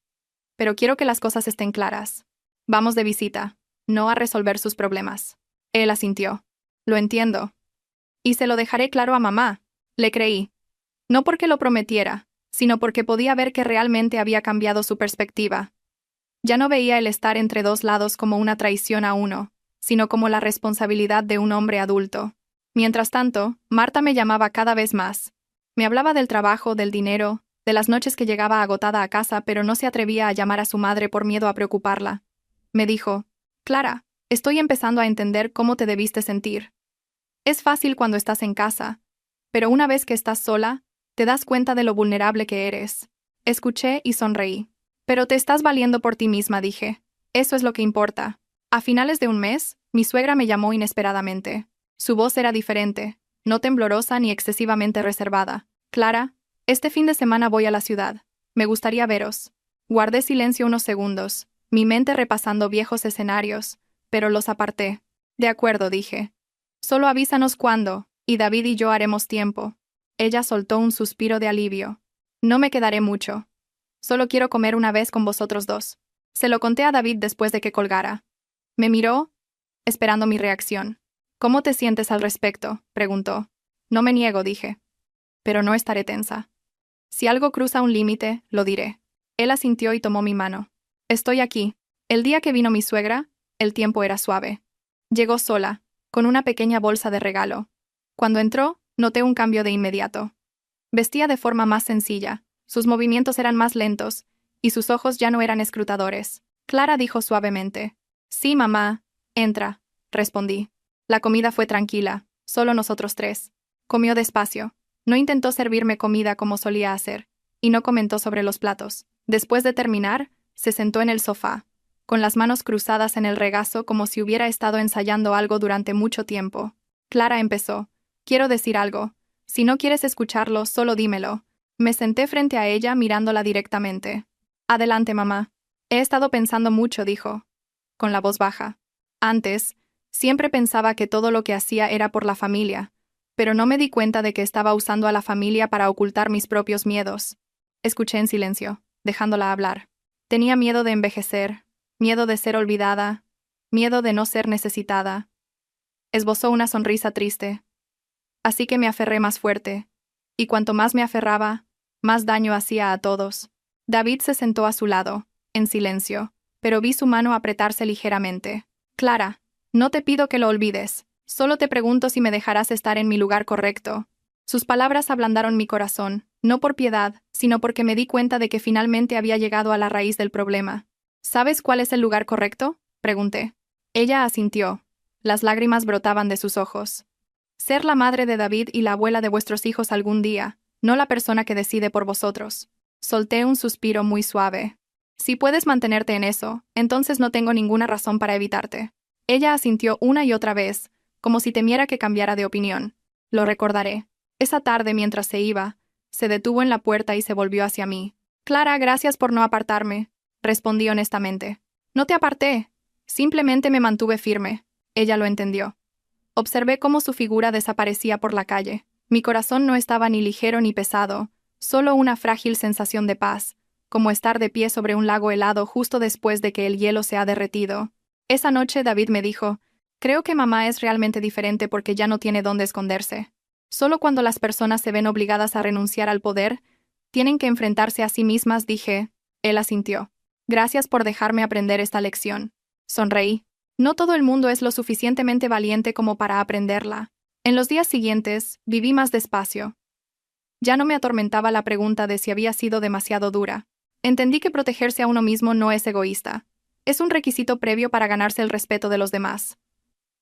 Speaker 1: Pero quiero que las cosas estén claras. Vamos de visita, no a resolver sus problemas. Él asintió. Lo entiendo. Y se lo dejaré claro a mamá. Le creí. No porque lo prometiera, sino porque podía ver que realmente había cambiado su perspectiva. Ya no veía el estar entre dos lados como una traición a uno, sino como la responsabilidad de un hombre adulto. Mientras tanto, Marta me llamaba cada vez más. Me hablaba del trabajo, del dinero, de las noches que llegaba agotada a casa, pero no se atrevía a llamar a su madre por miedo a preocuparla. Me dijo: Clara, estoy empezando a entender cómo te debiste sentir. Es fácil cuando estás en casa, pero una vez que estás sola, Te das cuenta de lo vulnerable que eres. Escuché y sonreí. Pero te estás valiendo por ti misma, dije. Eso es lo que importa. A finales de un mes, mi suegra me llamó inesperadamente. Su voz era diferente, no temblorosa ni excesivamente reservada. Clara, este fin de semana voy a la ciudad. Me gustaría veros. Guardé silencio unos segundos, mi mente repasando viejos escenarios, pero los aparté. De acuerdo, dije. Solo avísanos cuándo, y David y yo haremos tiempo. Ella soltó un suspiro de alivio. No me quedaré mucho. Solo quiero comer una vez con vosotros dos. Se lo conté a David después de que colgara. Me miró, esperando mi reacción. ¿Cómo te sientes al respecto?, preguntó. No me niego, dije. Pero no estaré tensa. Si algo cruza un límite, lo diré. Él asintió y tomó mi mano. Estoy aquí. El día que vino mi suegra, el tiempo era suave. Llegó sola, con una pequeña bolsa de regalo. Cuando entró, noté un cambio de inmediato. Vestía de forma más sencilla, sus movimientos eran más lentos, y sus ojos ya no eran escrutadores. Clara dijo suavemente. Sí, mamá. Entra, respondí. La comida fue tranquila, solo nosotros tres. Comió despacio. No intentó servirme comida como solía hacer, y no comentó sobre los platos. Después de terminar, se sentó en el sofá, con las manos cruzadas en el regazo como si hubiera estado ensayando algo durante mucho tiempo. Clara empezó. Quiero decir algo. Si no quieres escucharlo, solo dímelo. Me senté frente a ella mirándola directamente. Adelante, mamá. He estado pensando mucho, dijo, con la voz baja. Antes, siempre pensaba que todo lo que hacía era por la familia, pero no me di cuenta de que estaba usando a la familia para ocultar mis propios miedos. Escuché en silencio, dejándola hablar. Tenía miedo de envejecer, miedo de ser olvidada, miedo de no ser necesitada. Esbozó una sonrisa triste. Así que me aferré más fuerte, y cuanto más me aferraba, más daño hacía a todos. David se sentó a su lado, en silencio, pero vi su mano apretarse ligeramente. Clara, no te pido que lo olvides, solo te pregunto si me dejarás estar en mi lugar correcto. Sus palabras ablandaron mi corazón, no por piedad, sino porque me di cuenta de que finalmente había llegado a la raíz del problema. ¿Sabes cuál es el lugar correcto?, pregunté. Ella asintió. Las lágrimas brotaban de sus ojos. Ser la madre de David y la abuela de vuestros hijos algún día, no la persona que decide por vosotros. Solté un suspiro muy suave. Si puedes mantenerte en eso, entonces no tengo ninguna razón para evitarte. Ella asintió una y otra vez, como si temiera que cambiara de opinión. Lo recordaré. Esa tarde, mientras se iba, se detuvo en la puerta y se volvió hacia mí. Clara, gracias por no apartarme, respondí honestamente. No te aparté. Simplemente me mantuve firme. Ella lo entendió. Observé cómo su figura desaparecía por la calle. Mi corazón no estaba ni ligero ni pesado, solo una frágil sensación de paz, como estar de pie sobre un lago helado justo después de que el hielo se ha derretido. Esa noche David me dijo, creo que mamá es realmente diferente porque ya no tiene dónde esconderse. Solo cuando las personas se ven obligadas a renunciar al poder, tienen que enfrentarse a sí mismas, dije. Él asintió. Gracias por dejarme aprender esta lección. Sonreí. No todo el mundo es lo suficientemente valiente como para aprenderla. En los días siguientes, viví más despacio. Ya no me atormentaba la pregunta de si había sido demasiado dura. Entendí que protegerse a uno mismo no es egoísta. Es un requisito previo para ganarse el respeto de los demás.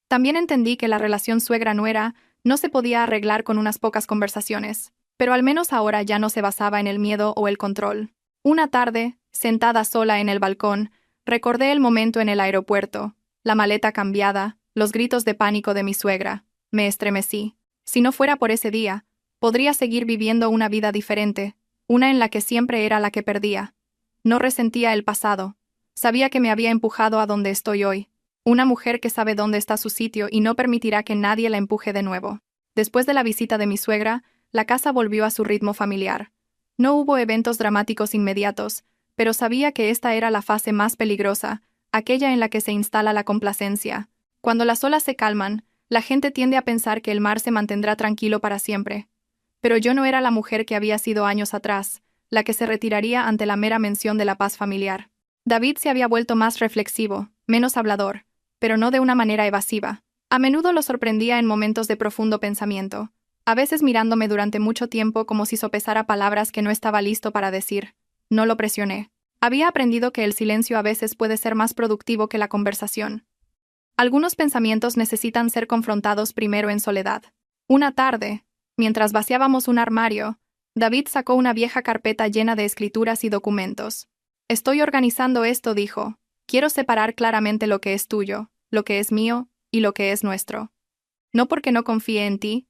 Speaker 1: También entendí que la relación suegra-nuera no se podía arreglar con unas pocas conversaciones, pero al menos ahora ya no se basaba en el miedo o el control. Una tarde, sentada sola en el balcón, recordé el momento en el aeropuerto, la maleta cambiada, los gritos de pánico de mi suegra. Me estremecí. Si no fuera por ese día, podría seguir viviendo una vida diferente, una en la que siempre era la que perdía. No resentía el pasado. Sabía que me había empujado a donde estoy hoy. Una mujer que sabe dónde está su sitio y no permitirá que nadie la empuje de nuevo. Después de la visita de mi suegra, la casa volvió a su ritmo familiar. No hubo eventos dramáticos inmediatos, pero sabía que esta era la fase más peligrosa, aquella en la que se instala la complacencia. Cuando las olas se calman, la gente tiende a pensar que el mar se mantendrá tranquilo para siempre. Pero yo no era la mujer que había sido años atrás, la que se retiraría ante la mera mención de la paz familiar. David se había vuelto más reflexivo, menos hablador, pero no de una manera evasiva. A menudo lo sorprendía en momentos de profundo pensamiento, a veces mirándome durante mucho tiempo como si sopesara palabras que no estaba listo para decir. No lo presioné. Había aprendido que el silencio a veces puede ser más productivo que la conversación. Algunos pensamientos necesitan ser confrontados primero en soledad. Una tarde, mientras vaciábamos un armario, David sacó una vieja carpeta llena de escrituras y documentos. Estoy organizando esto, dijo. Quiero separar claramente lo que es tuyo, lo que es mío y lo que es nuestro. No porque no confíe en ti,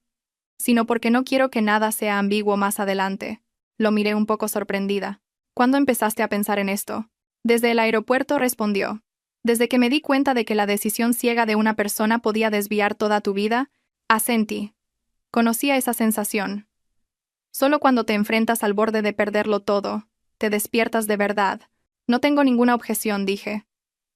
Speaker 1: sino porque no quiero que nada sea ambiguo más adelante. Lo miré un poco sorprendida. ¿Cuándo empezaste a pensar en esto? Desde el aeropuerto, respondió. Desde que me di cuenta de que la decisión ciega de una persona podía desviar toda tu vida, asentí. Conocía esa sensación. Solo cuando te enfrentas al borde de perderlo todo, te despiertas de verdad. No tengo ninguna objeción, dije.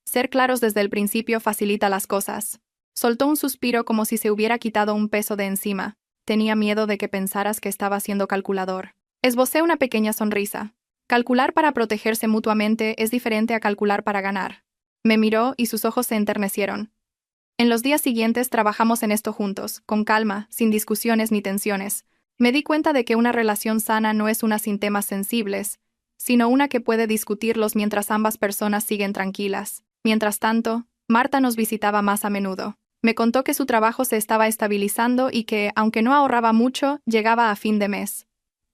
Speaker 1: Ser claros desde el principio facilita las cosas. Soltó un suspiro como si se hubiera quitado un peso de encima. Tenía miedo de que pensaras que estaba siendo calculador. Esbocé una pequeña sonrisa. Calcular para protegerse mutuamente es diferente a calcular para ganar. Me miró y sus ojos se enternecieron. En los días siguientes trabajamos en esto juntos, con calma, sin discusiones ni tensiones. Me di cuenta de que una relación sana no es una sin temas sensibles, sino una que puede discutirlos mientras ambas personas siguen tranquilas. Mientras tanto, Marta nos visitaba más a menudo. Me contó que su trabajo se estaba estabilizando y que, aunque no ahorraba mucho, llegaba a fin de mes.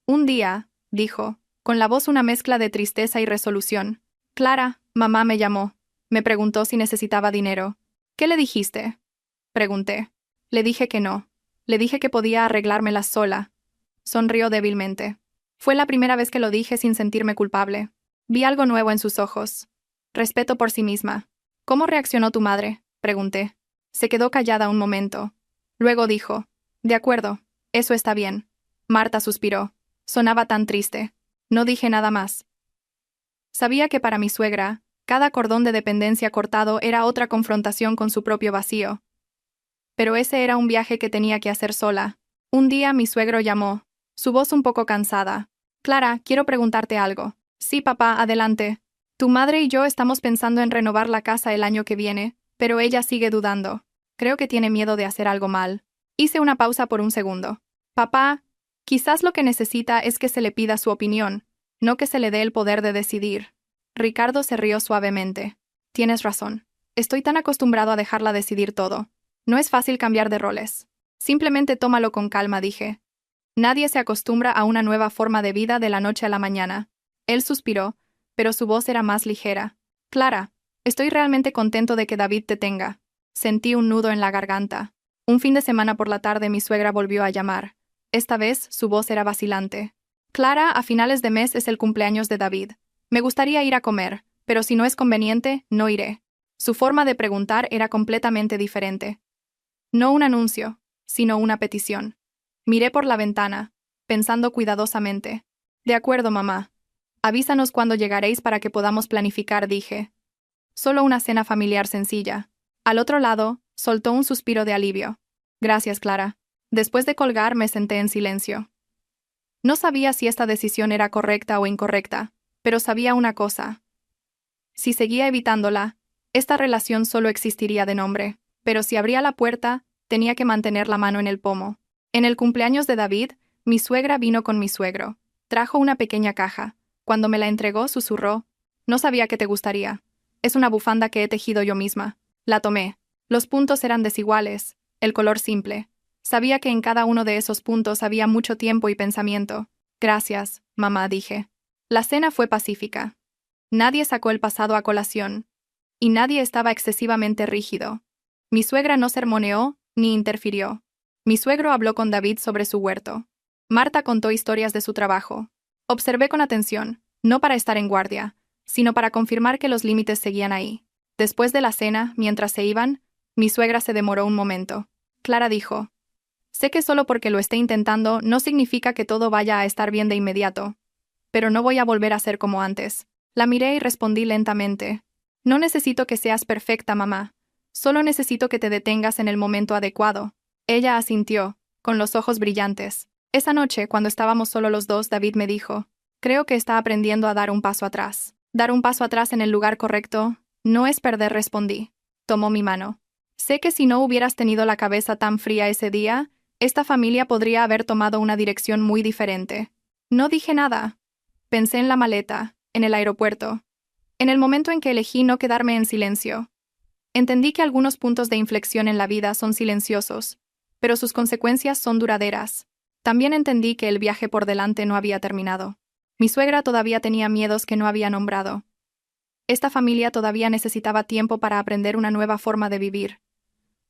Speaker 1: Un día, dijo, con la voz una mezcla de tristeza y resolución. Clara, mamá me llamó. Me preguntó si necesitaba dinero. ¿Qué le dijiste? Pregunté. Le dije que no. Le dije que podía arreglármelas sola. Sonrió débilmente. Fue la primera vez que lo dije sin sentirme culpable. Vi algo nuevo en sus ojos. Respeto por sí misma. ¿Cómo reaccionó tu madre? Pregunté. Se quedó callada un momento. Luego dijo, de acuerdo, eso está bien. Marta suspiró. Sonaba tan triste. No dije nada más. Sabía que para mi suegra, cada cordón de dependencia cortado era otra confrontación con su propio vacío. Pero ese era un viaje que tenía que hacer sola. Un día mi suegro llamó, su voz un poco cansada. Clara, quiero preguntarte algo. Sí, papá, adelante. Tu madre y yo estamos pensando en renovar la casa el año que viene, pero ella sigue dudando. Creo que tiene miedo de hacer algo mal. Hice una pausa por un segundo. Papá, quizás lo que necesita es que se le pida su opinión, no que se le dé el poder de decidir. Ricardo se rió suavemente. Tienes razón. Estoy tan acostumbrado a dejarla decidir todo. No es fácil cambiar de roles. Simplemente tómalo con calma, dije. Nadie se acostumbra a una nueva forma de vida de la noche a la mañana. Él suspiró, pero su voz era más ligera. Clara, estoy realmente contento de que David te tenga. Sentí un nudo en la garganta. Un fin de semana por la tarde mi suegra volvió a llamar. Esta vez su voz era vacilante. Clara, a finales de mes es el cumpleaños de David. Me gustaría ir a comer, pero si no es conveniente, no iré. Su forma de preguntar era completamente diferente. No un anuncio, sino una petición. Miré por la ventana, pensando cuidadosamente. De acuerdo, mamá. Avísanos cuando llegaréis para que podamos planificar, dije. Solo una cena familiar sencilla. Al otro lado, soltó un suspiro de alivio. Gracias, Clara. Después de colgar me senté en silencio. No sabía si esta decisión era correcta o incorrecta, pero sabía una cosa. Si seguía evitándola, esta relación solo existiría de nombre, pero si abría la puerta, tenía que mantener la mano en el pomo. En el cumpleaños de David, mi suegra vino con mi suegro. Trajo una pequeña caja. Cuando me la entregó, susurró. No sabía que te gustaría. Es una bufanda que he tejido yo misma. La tomé. Los puntos eran desiguales, el color simple. Sabía que en cada uno de esos puntos había mucho tiempo y pensamiento. Gracias, mamá, dije. La cena fue pacífica. Nadie sacó el pasado a colación. Y nadie estaba excesivamente rígido. Mi suegra no sermoneó, ni interfirió. Mi suegro habló con David sobre su huerto. Marta contó historias de su trabajo. Observé con atención, no para estar en guardia, sino para confirmar que los límites seguían ahí. Después de la cena, mientras se iban, mi suegra se demoró un momento. Clara dijo, sé que solo porque lo esté intentando no significa que todo vaya a estar bien de inmediato. Pero no voy a volver a ser como antes. La miré y respondí lentamente. No necesito que seas perfecta, mamá. Solo necesito que te detengas en el momento adecuado. Ella asintió, con los ojos brillantes. Esa noche, cuando estábamos solo los dos, David me dijo, creo que está aprendiendo a dar un paso atrás. Dar un paso atrás en el lugar correcto no es perder, respondí. Tomó mi mano. Sé que si no hubieras tenido la cabeza tan fría ese día, esta familia podría haber tomado una dirección muy diferente. No dije nada. Pensé en la maleta, en el aeropuerto. En el momento en que elegí no quedarme en silencio. Entendí que algunos puntos de inflexión en la vida son silenciosos, pero sus consecuencias son duraderas. También entendí que el viaje por delante no había terminado. Mi suegra todavía tenía miedos que no había nombrado. Esta familia todavía necesitaba tiempo para aprender una nueva forma de vivir.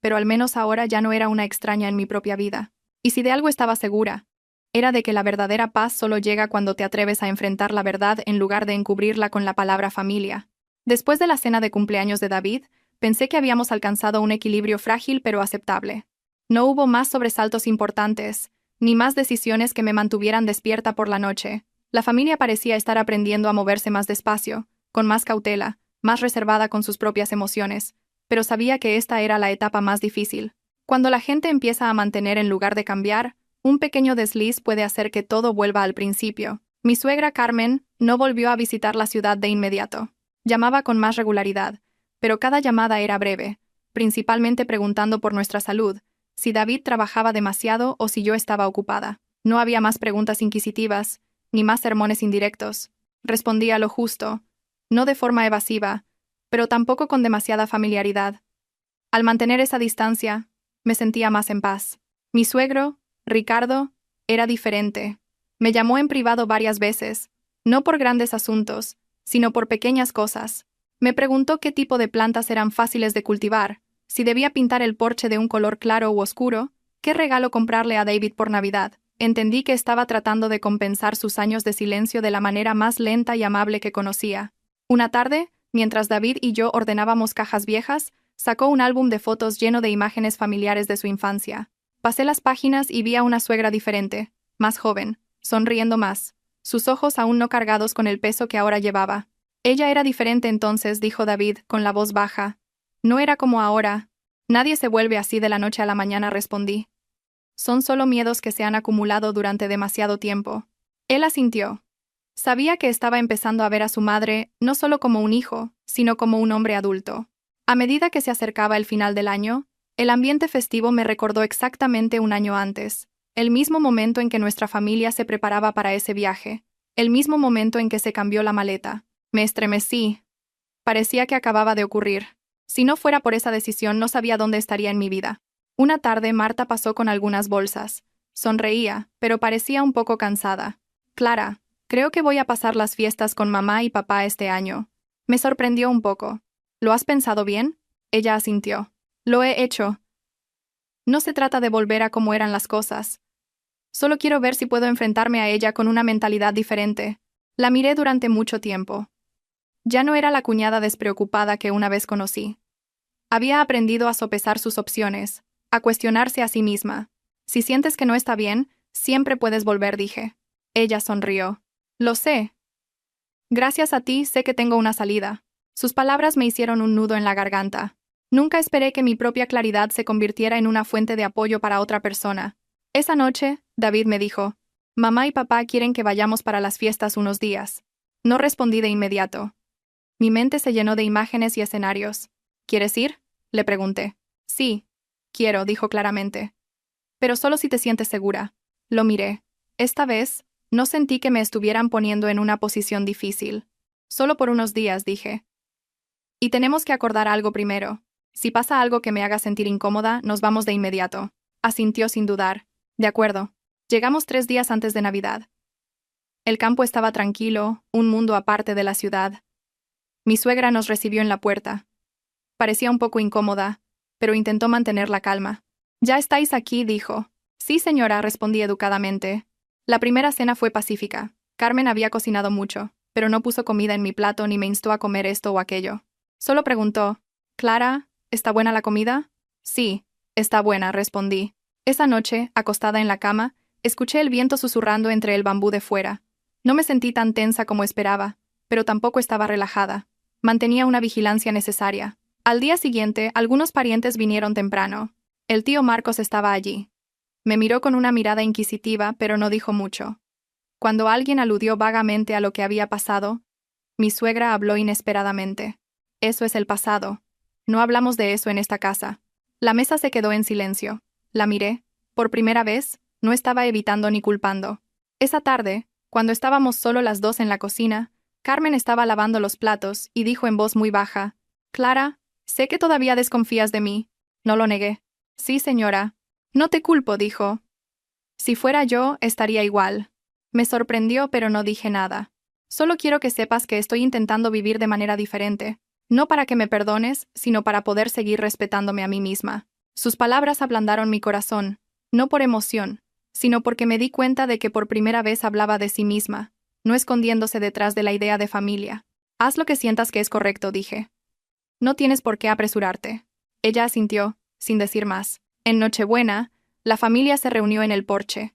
Speaker 1: Pero al menos ahora ya no era una extraña en mi propia vida. Y si de algo estaba segura, era de que la verdadera paz solo llega cuando te atreves a enfrentar la verdad en lugar de encubrirla con la palabra familia. Después de la cena de cumpleaños de David, pensé que habíamos alcanzado un equilibrio frágil pero aceptable. No hubo más sobresaltos importantes, ni más decisiones que me mantuvieran despierta por la noche. La familia parecía estar aprendiendo a moverse más despacio, con más cautela, más reservada con sus propias emociones, pero sabía que esta era la etapa más difícil. Cuando la gente empieza a mantener en lugar de cambiar, un pequeño desliz puede hacer que todo vuelva al principio. Mi suegra Carmen no volvió a visitar la ciudad de inmediato. Llamaba con más regularidad, pero cada llamada era breve, principalmente preguntando por nuestra salud, si David trabajaba demasiado o si yo estaba ocupada. No había más preguntas inquisitivas, ni más sermones indirectos. Respondía lo justo, no de forma evasiva, pero tampoco con demasiada familiaridad. Al mantener esa distancia, me sentía más en paz. Mi suegro, Ricardo, era diferente. Me llamó en privado varias veces, no por grandes asuntos, sino por pequeñas cosas. Me preguntó qué tipo de plantas eran fáciles de cultivar, si debía pintar el porche de un color claro u oscuro, qué regalo comprarle a David por Navidad. Entendí que estaba tratando de compensar sus años de silencio de la manera más lenta y amable que conocía. Una tarde, mientras David y yo ordenábamos cajas viejas, sacó un álbum de fotos lleno de imágenes familiares de su infancia. Pasé las páginas y vi a una suegra diferente, más joven, sonriendo más, sus ojos aún no cargados con el peso que ahora llevaba. Ella era diferente entonces, dijo David, con la voz baja. No era como ahora. Nadie se vuelve así de la noche a la mañana, respondí. Son solo miedos que se han acumulado durante demasiado tiempo. Él asintió. Sabía que estaba empezando a ver a su madre no solo como un hijo, sino como un hombre adulto. A medida que se acercaba el final del año, el ambiente festivo me recordó exactamente un año antes, el mismo momento en que nuestra familia se preparaba para ese viaje, el mismo momento en que se cambió la maleta. Me estremecí. Parecía que acababa de ocurrir. Si no fuera por esa decisión, no sabía dónde estaría en mi vida. Una tarde Marta pasó con algunas bolsas. Sonreía, pero parecía un poco cansada. Clara, creo que voy a pasar las fiestas con mamá y papá este año. Me sorprendió un poco. ¿Lo has pensado bien? Ella asintió. Lo he hecho. No se trata de volver a cómo eran las cosas. Solo quiero ver si puedo enfrentarme a ella con una mentalidad diferente. La miré durante mucho tiempo. Ya no era la cuñada despreocupada que una vez conocí. Había aprendido a sopesar sus opciones, a cuestionarse a sí misma. Si sientes que no está bien, siempre puedes volver, dije. Ella sonrió. Lo sé. Gracias a ti sé que tengo una salida. Sus palabras me hicieron un nudo en la garganta. Nunca esperé que mi propia claridad se convirtiera en una fuente de apoyo para otra persona. Esa noche, David me dijo, mamá y papá quieren que vayamos para las fiestas unos días. No respondí de inmediato. Mi mente se llenó de imágenes y escenarios. ¿Quieres ir? Le pregunté. Sí, quiero, dijo claramente. Pero solo si te sientes segura. Lo miré. Esta vez, no sentí que me estuvieran poniendo en una posición difícil. Solo por unos días, dije. Y tenemos que acordar algo primero. Si pasa algo que me haga sentir incómoda, nos vamos de inmediato. Asintió sin dudar. De acuerdo. Llegamos 3 días antes de Navidad. El campo estaba tranquilo, un mundo aparte de la ciudad. Mi suegra nos recibió en la puerta. Parecía un poco incómoda, pero intentó mantener la calma. «¿Ya estáis aquí?», dijo. «Sí, señora», respondí educadamente. La primera cena fue pacífica. Carmen había cocinado mucho, pero no puso comida en mi plato ni me instó a comer esto o aquello. Solo preguntó, «Clara, ¿está buena la comida?». «Sí, está buena», respondí. Esa noche, acostada en la cama, escuché el viento susurrando entre el bambú de fuera. No me sentí tan tensa como esperaba, pero tampoco estaba relajada. Mantenía una vigilancia necesaria. Al día siguiente, algunos parientes vinieron temprano. El tío Marcos estaba allí. Me miró con una mirada inquisitiva, pero no dijo mucho. Cuando alguien aludió vagamente a lo que había pasado, mi suegra habló inesperadamente. «Eso es el pasado. No hablamos de eso en esta casa». La mesa se quedó en silencio. La miré. Por primera vez, no estaba evitando ni culpando. Esa tarde, cuando estábamos solo las dos en la cocina, Carmen estaba lavando los platos y dijo en voz muy baja, «Clara, sé que todavía desconfías de mí». No lo negué. «Sí, señora». «No te culpo», dijo. Si fuera yo, estaría igual. Me sorprendió, pero no dije nada. Solo quiero que sepas que estoy intentando vivir de manera diferente. No para que me perdones, sino para poder seguir respetándome a mí misma. Sus palabras ablandaron mi corazón, no por emoción, sino porque me di cuenta de que por primera vez hablaba de sí misma, no escondiéndose detrás de la idea de familia. Haz lo que sientas que es correcto, dije. No tienes por qué apresurarte. Ella asintió, sin decir más. En Nochebuena, la familia se reunió en el porche.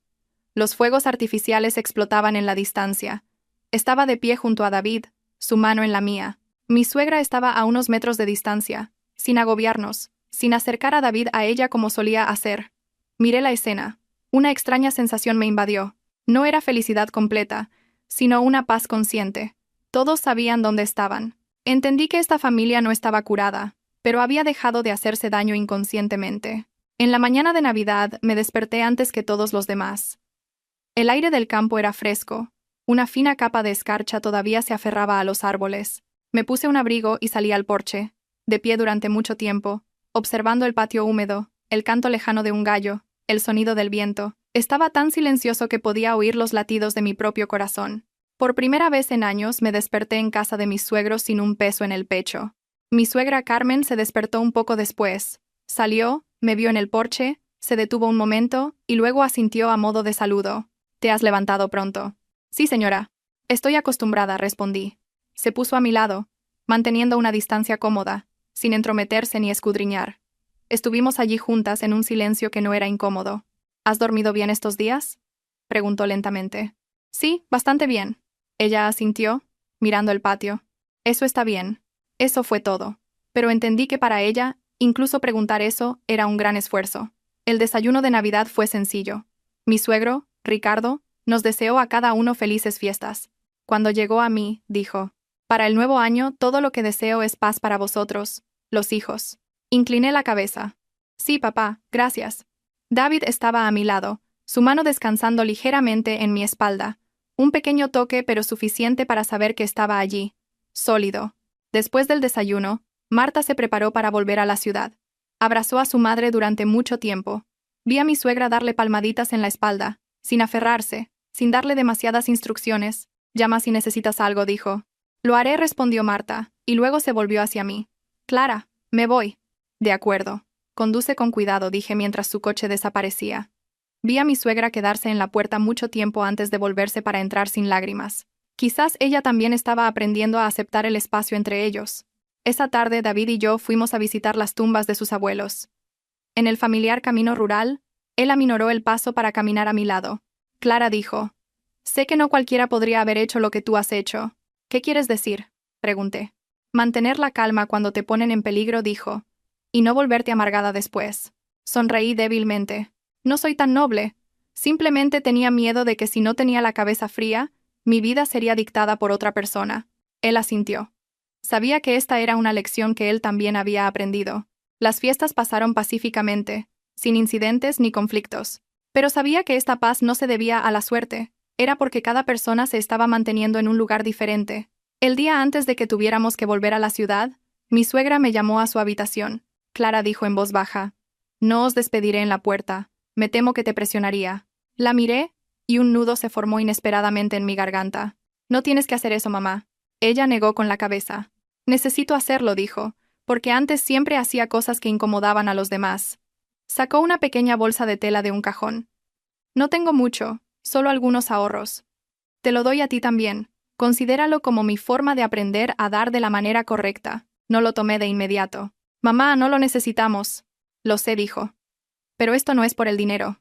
Speaker 1: Los fuegos artificiales explotaban en la distancia. Estaba de pie junto a David, su mano en la mía. Mi suegra estaba a unos metros de distancia, sin agobiarnos, sin acercar a David a ella como solía hacer. Miré la escena. Una extraña sensación me invadió. No era felicidad completa, sino una paz consciente. Todos sabían dónde estaban. Entendí que esta familia no estaba curada, pero había dejado de hacerse daño inconscientemente. En la mañana de Navidad me desperté antes que todos los demás. El aire del campo era fresco. Una fina capa de escarcha todavía se aferraba a los árboles. Me puse un abrigo y salí al porche, de pie durante mucho tiempo, observando el patio húmedo, el canto lejano de un gallo, el sonido del viento. Estaba tan silencioso que podía oír los latidos de mi propio corazón. Por primera vez en años me desperté en casa de mis suegros sin un peso en el pecho. Mi suegra Carmen se despertó un poco después. Salió, me vio en el porche, se detuvo un momento y luego asintió a modo de saludo. ¿Te has levantado pronto? Sí, señora. Estoy acostumbrada, respondí. Se puso a mi lado, manteniendo una distancia cómoda, sin entrometerse ni escudriñar. Estuvimos allí juntas en un silencio que no era incómodo. ¿Has dormido bien estos días?, preguntó lentamente. Sí, bastante bien. Ella asintió, mirando el patio. Eso está bien. Eso fue todo. Pero entendí que para ella, incluso preguntar eso, era un gran esfuerzo. El desayuno de Navidad fue sencillo. Mi suegro, Ricardo, nos deseó a cada uno felices fiestas. Cuando llegó a mí, dijo: «Para el nuevo año, todo lo que deseo es paz para vosotros, los hijos». Incliné la cabeza. Sí, papá, gracias. David estaba a mi lado, su mano descansando ligeramente en mi espalda. Un pequeño toque, pero suficiente para saber que estaba allí, sólido. Después del desayuno, Marta se preparó para volver a la ciudad. Abrazó a su madre durante mucho tiempo. Vi a mi suegra darle palmaditas en la espalda, sin aferrarse, sin darle demasiadas instrucciones. «Llama si necesitas algo», dijo. «Lo haré», respondió Marta, y luego se volvió hacia mí. «Clara, me voy». «De acuerdo. Conduce con cuidado», dije mientras su coche desaparecía. Vi a mi suegra quedarse en la puerta mucho tiempo antes de volverse para entrar sin lágrimas. Quizás ella también estaba aprendiendo a aceptar el espacio entre ellos. Esa tarde David y yo fuimos a visitar las tumbas de sus abuelos. En el familiar camino rural, él aminoró el paso para caminar a mi lado. Clara dijo: «Sé que no cualquiera podría haber hecho lo que tú has hecho». «¿Qué quieres decir?», pregunté. «Mantener la calma cuando te ponen en peligro», dijo. «Y no volverte amargada después». Sonreí débilmente. No soy tan noble. Simplemente tenía miedo de que si no tenía la cabeza fría, mi vida sería dictada por otra persona. Él asintió. Sabía que esta era una lección que él también había aprendido. Las fiestas pasaron pacíficamente, sin incidentes ni conflictos. Pero sabía que esta paz no se debía a la suerte, era porque cada persona se estaba manteniendo en un lugar diferente. El día antes de que tuviéramos que volver a la ciudad, mi suegra me llamó a su habitación. Clara dijo en voz baja: «No os despediré en la puerta. Me temo que te presionaría». La miré, y un nudo se formó inesperadamente en mi garganta. «No tienes que hacer eso, mamá». Ella negó con la cabeza. «Necesito hacerlo», dijo, porque antes siempre hacía cosas que incomodaban a los demás. Sacó una pequeña bolsa de tela de un cajón. «No tengo mucho, solo algunos ahorros. Te lo doy a ti también. Considéralo como mi forma de aprender a dar de la manera correcta». No lo tomé de inmediato. «Mamá, no lo necesitamos». «Lo sé», dijo. «Pero esto no es por el dinero.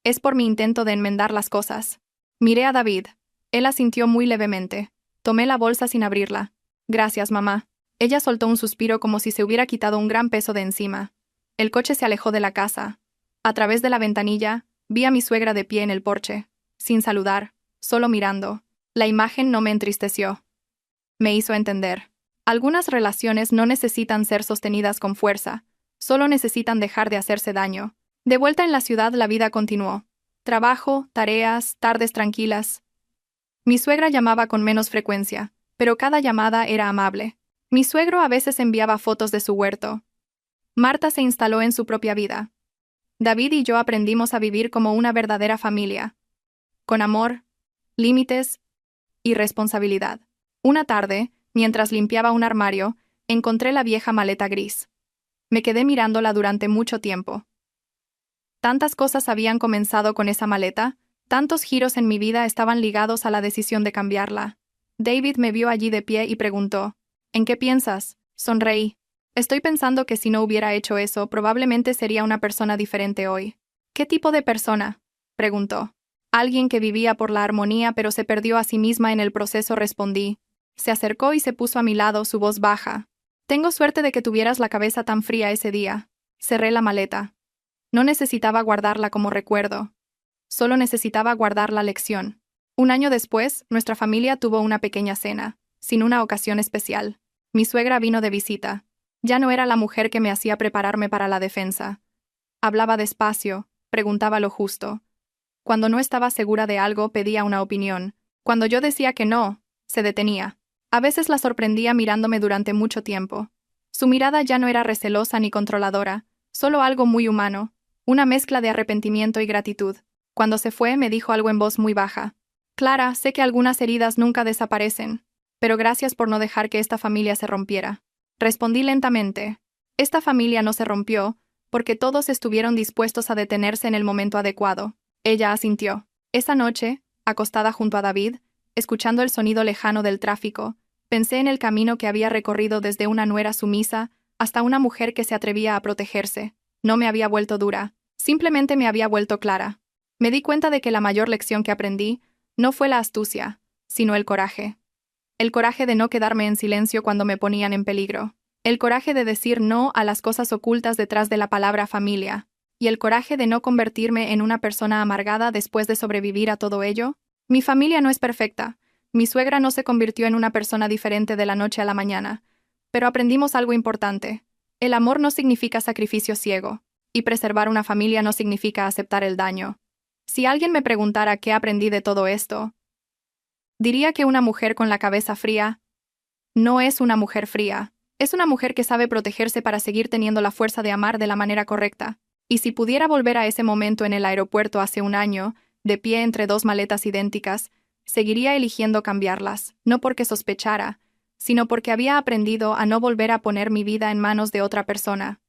Speaker 1: Es por mi intento de enmendar las cosas». Miré a David. Él asintió muy levemente. Tomé la bolsa sin abrirla. «Gracias, mamá». Ella soltó un suspiro como si se hubiera quitado un gran peso de encima. El coche se alejó de la casa. A través de la ventanilla, vi a mi suegra de pie en el porche, sin saludar, solo mirando. La imagen no me entristeció. Me hizo entender. Algunas relaciones no necesitan ser sostenidas con fuerza, solo necesitan dejar de hacerse daño. De vuelta en la ciudad, la vida continuó. Trabajo, tareas, tardes tranquilas. Mi suegra llamaba con menos frecuencia, pero cada llamada era amable. Mi suegro a veces enviaba fotos de su huerto. Marta se instaló en su propia vida. David y yo aprendimos a vivir como una verdadera familia, con amor, límites y responsabilidad. Una tarde, mientras limpiaba un armario, encontré la vieja maleta gris. Me quedé mirándola durante mucho tiempo. Tantas cosas habían comenzado con esa maleta, tantos giros en mi vida estaban ligados a la decisión de cambiarla. David me vio allí de pie y preguntó, ¿en qué piensas? Sonreí. Estoy pensando que si no hubiera hecho eso, probablemente sería una persona diferente hoy. ¿Qué tipo de persona? Preguntó. Alguien que vivía por la armonía pero se perdió a sí misma en el proceso, respondí. Se acercó y se puso a mi lado, su voz baja. Tengo suerte de que tuvieras la cabeza tan fría ese día. Cerré la maleta. No necesitaba guardarla como recuerdo. Solo necesitaba guardar la lección. Un año después, nuestra familia tuvo una pequeña cena, sin una ocasión especial. Mi suegra vino de visita. Ya no era la mujer que me hacía prepararme para la defensa. Hablaba despacio, preguntaba lo justo. Cuando no estaba segura de algo, pedía una opinión. Cuando yo decía que no, se detenía. A veces la sorprendía mirándome durante mucho tiempo. Su mirada ya no era recelosa ni controladora, solo algo muy humano, una mezcla de arrepentimiento y gratitud. Cuando se fue, me dijo algo en voz muy baja. Clara, sé que algunas heridas nunca desaparecen, pero gracias por no dejar que esta familia se rompiera. Respondí lentamente. Esta familia no se rompió, porque todos estuvieron dispuestos a detenerse en el momento adecuado. Ella asintió. Esa noche, acostada junto a David, escuchando el sonido lejano del tráfico, pensé en el camino que había recorrido desde una nuera sumisa hasta una mujer que se atrevía a protegerse. No me había vuelto dura, simplemente me había vuelto clara. Me di cuenta de que la mayor lección que aprendí no fue la astucia, sino el coraje. El coraje de no quedarme en silencio cuando me ponían en peligro. El coraje de decir no a las cosas ocultas detrás de la palabra familia. Y el coraje de no convertirme en una persona amargada después de sobrevivir a todo ello. Mi familia no es perfecta. Mi suegra no se convirtió en una persona diferente de la noche a la mañana. Pero aprendimos algo importante. El amor no significa sacrificio ciego. Y preservar una familia no significa aceptar el daño. Si alguien me preguntara qué aprendí de todo esto, diría que una mujer con la cabeza fría no es una mujer fría. Es una mujer que sabe protegerse para seguir teniendo la fuerza de amar de la manera correcta. Y si pudiera volver a ese momento en el aeropuerto hace un año, de pie entre dos maletas idénticas, seguiría eligiendo cambiarlas, no porque sospechara, sino porque había aprendido a no volver a poner mi vida en manos de otra persona.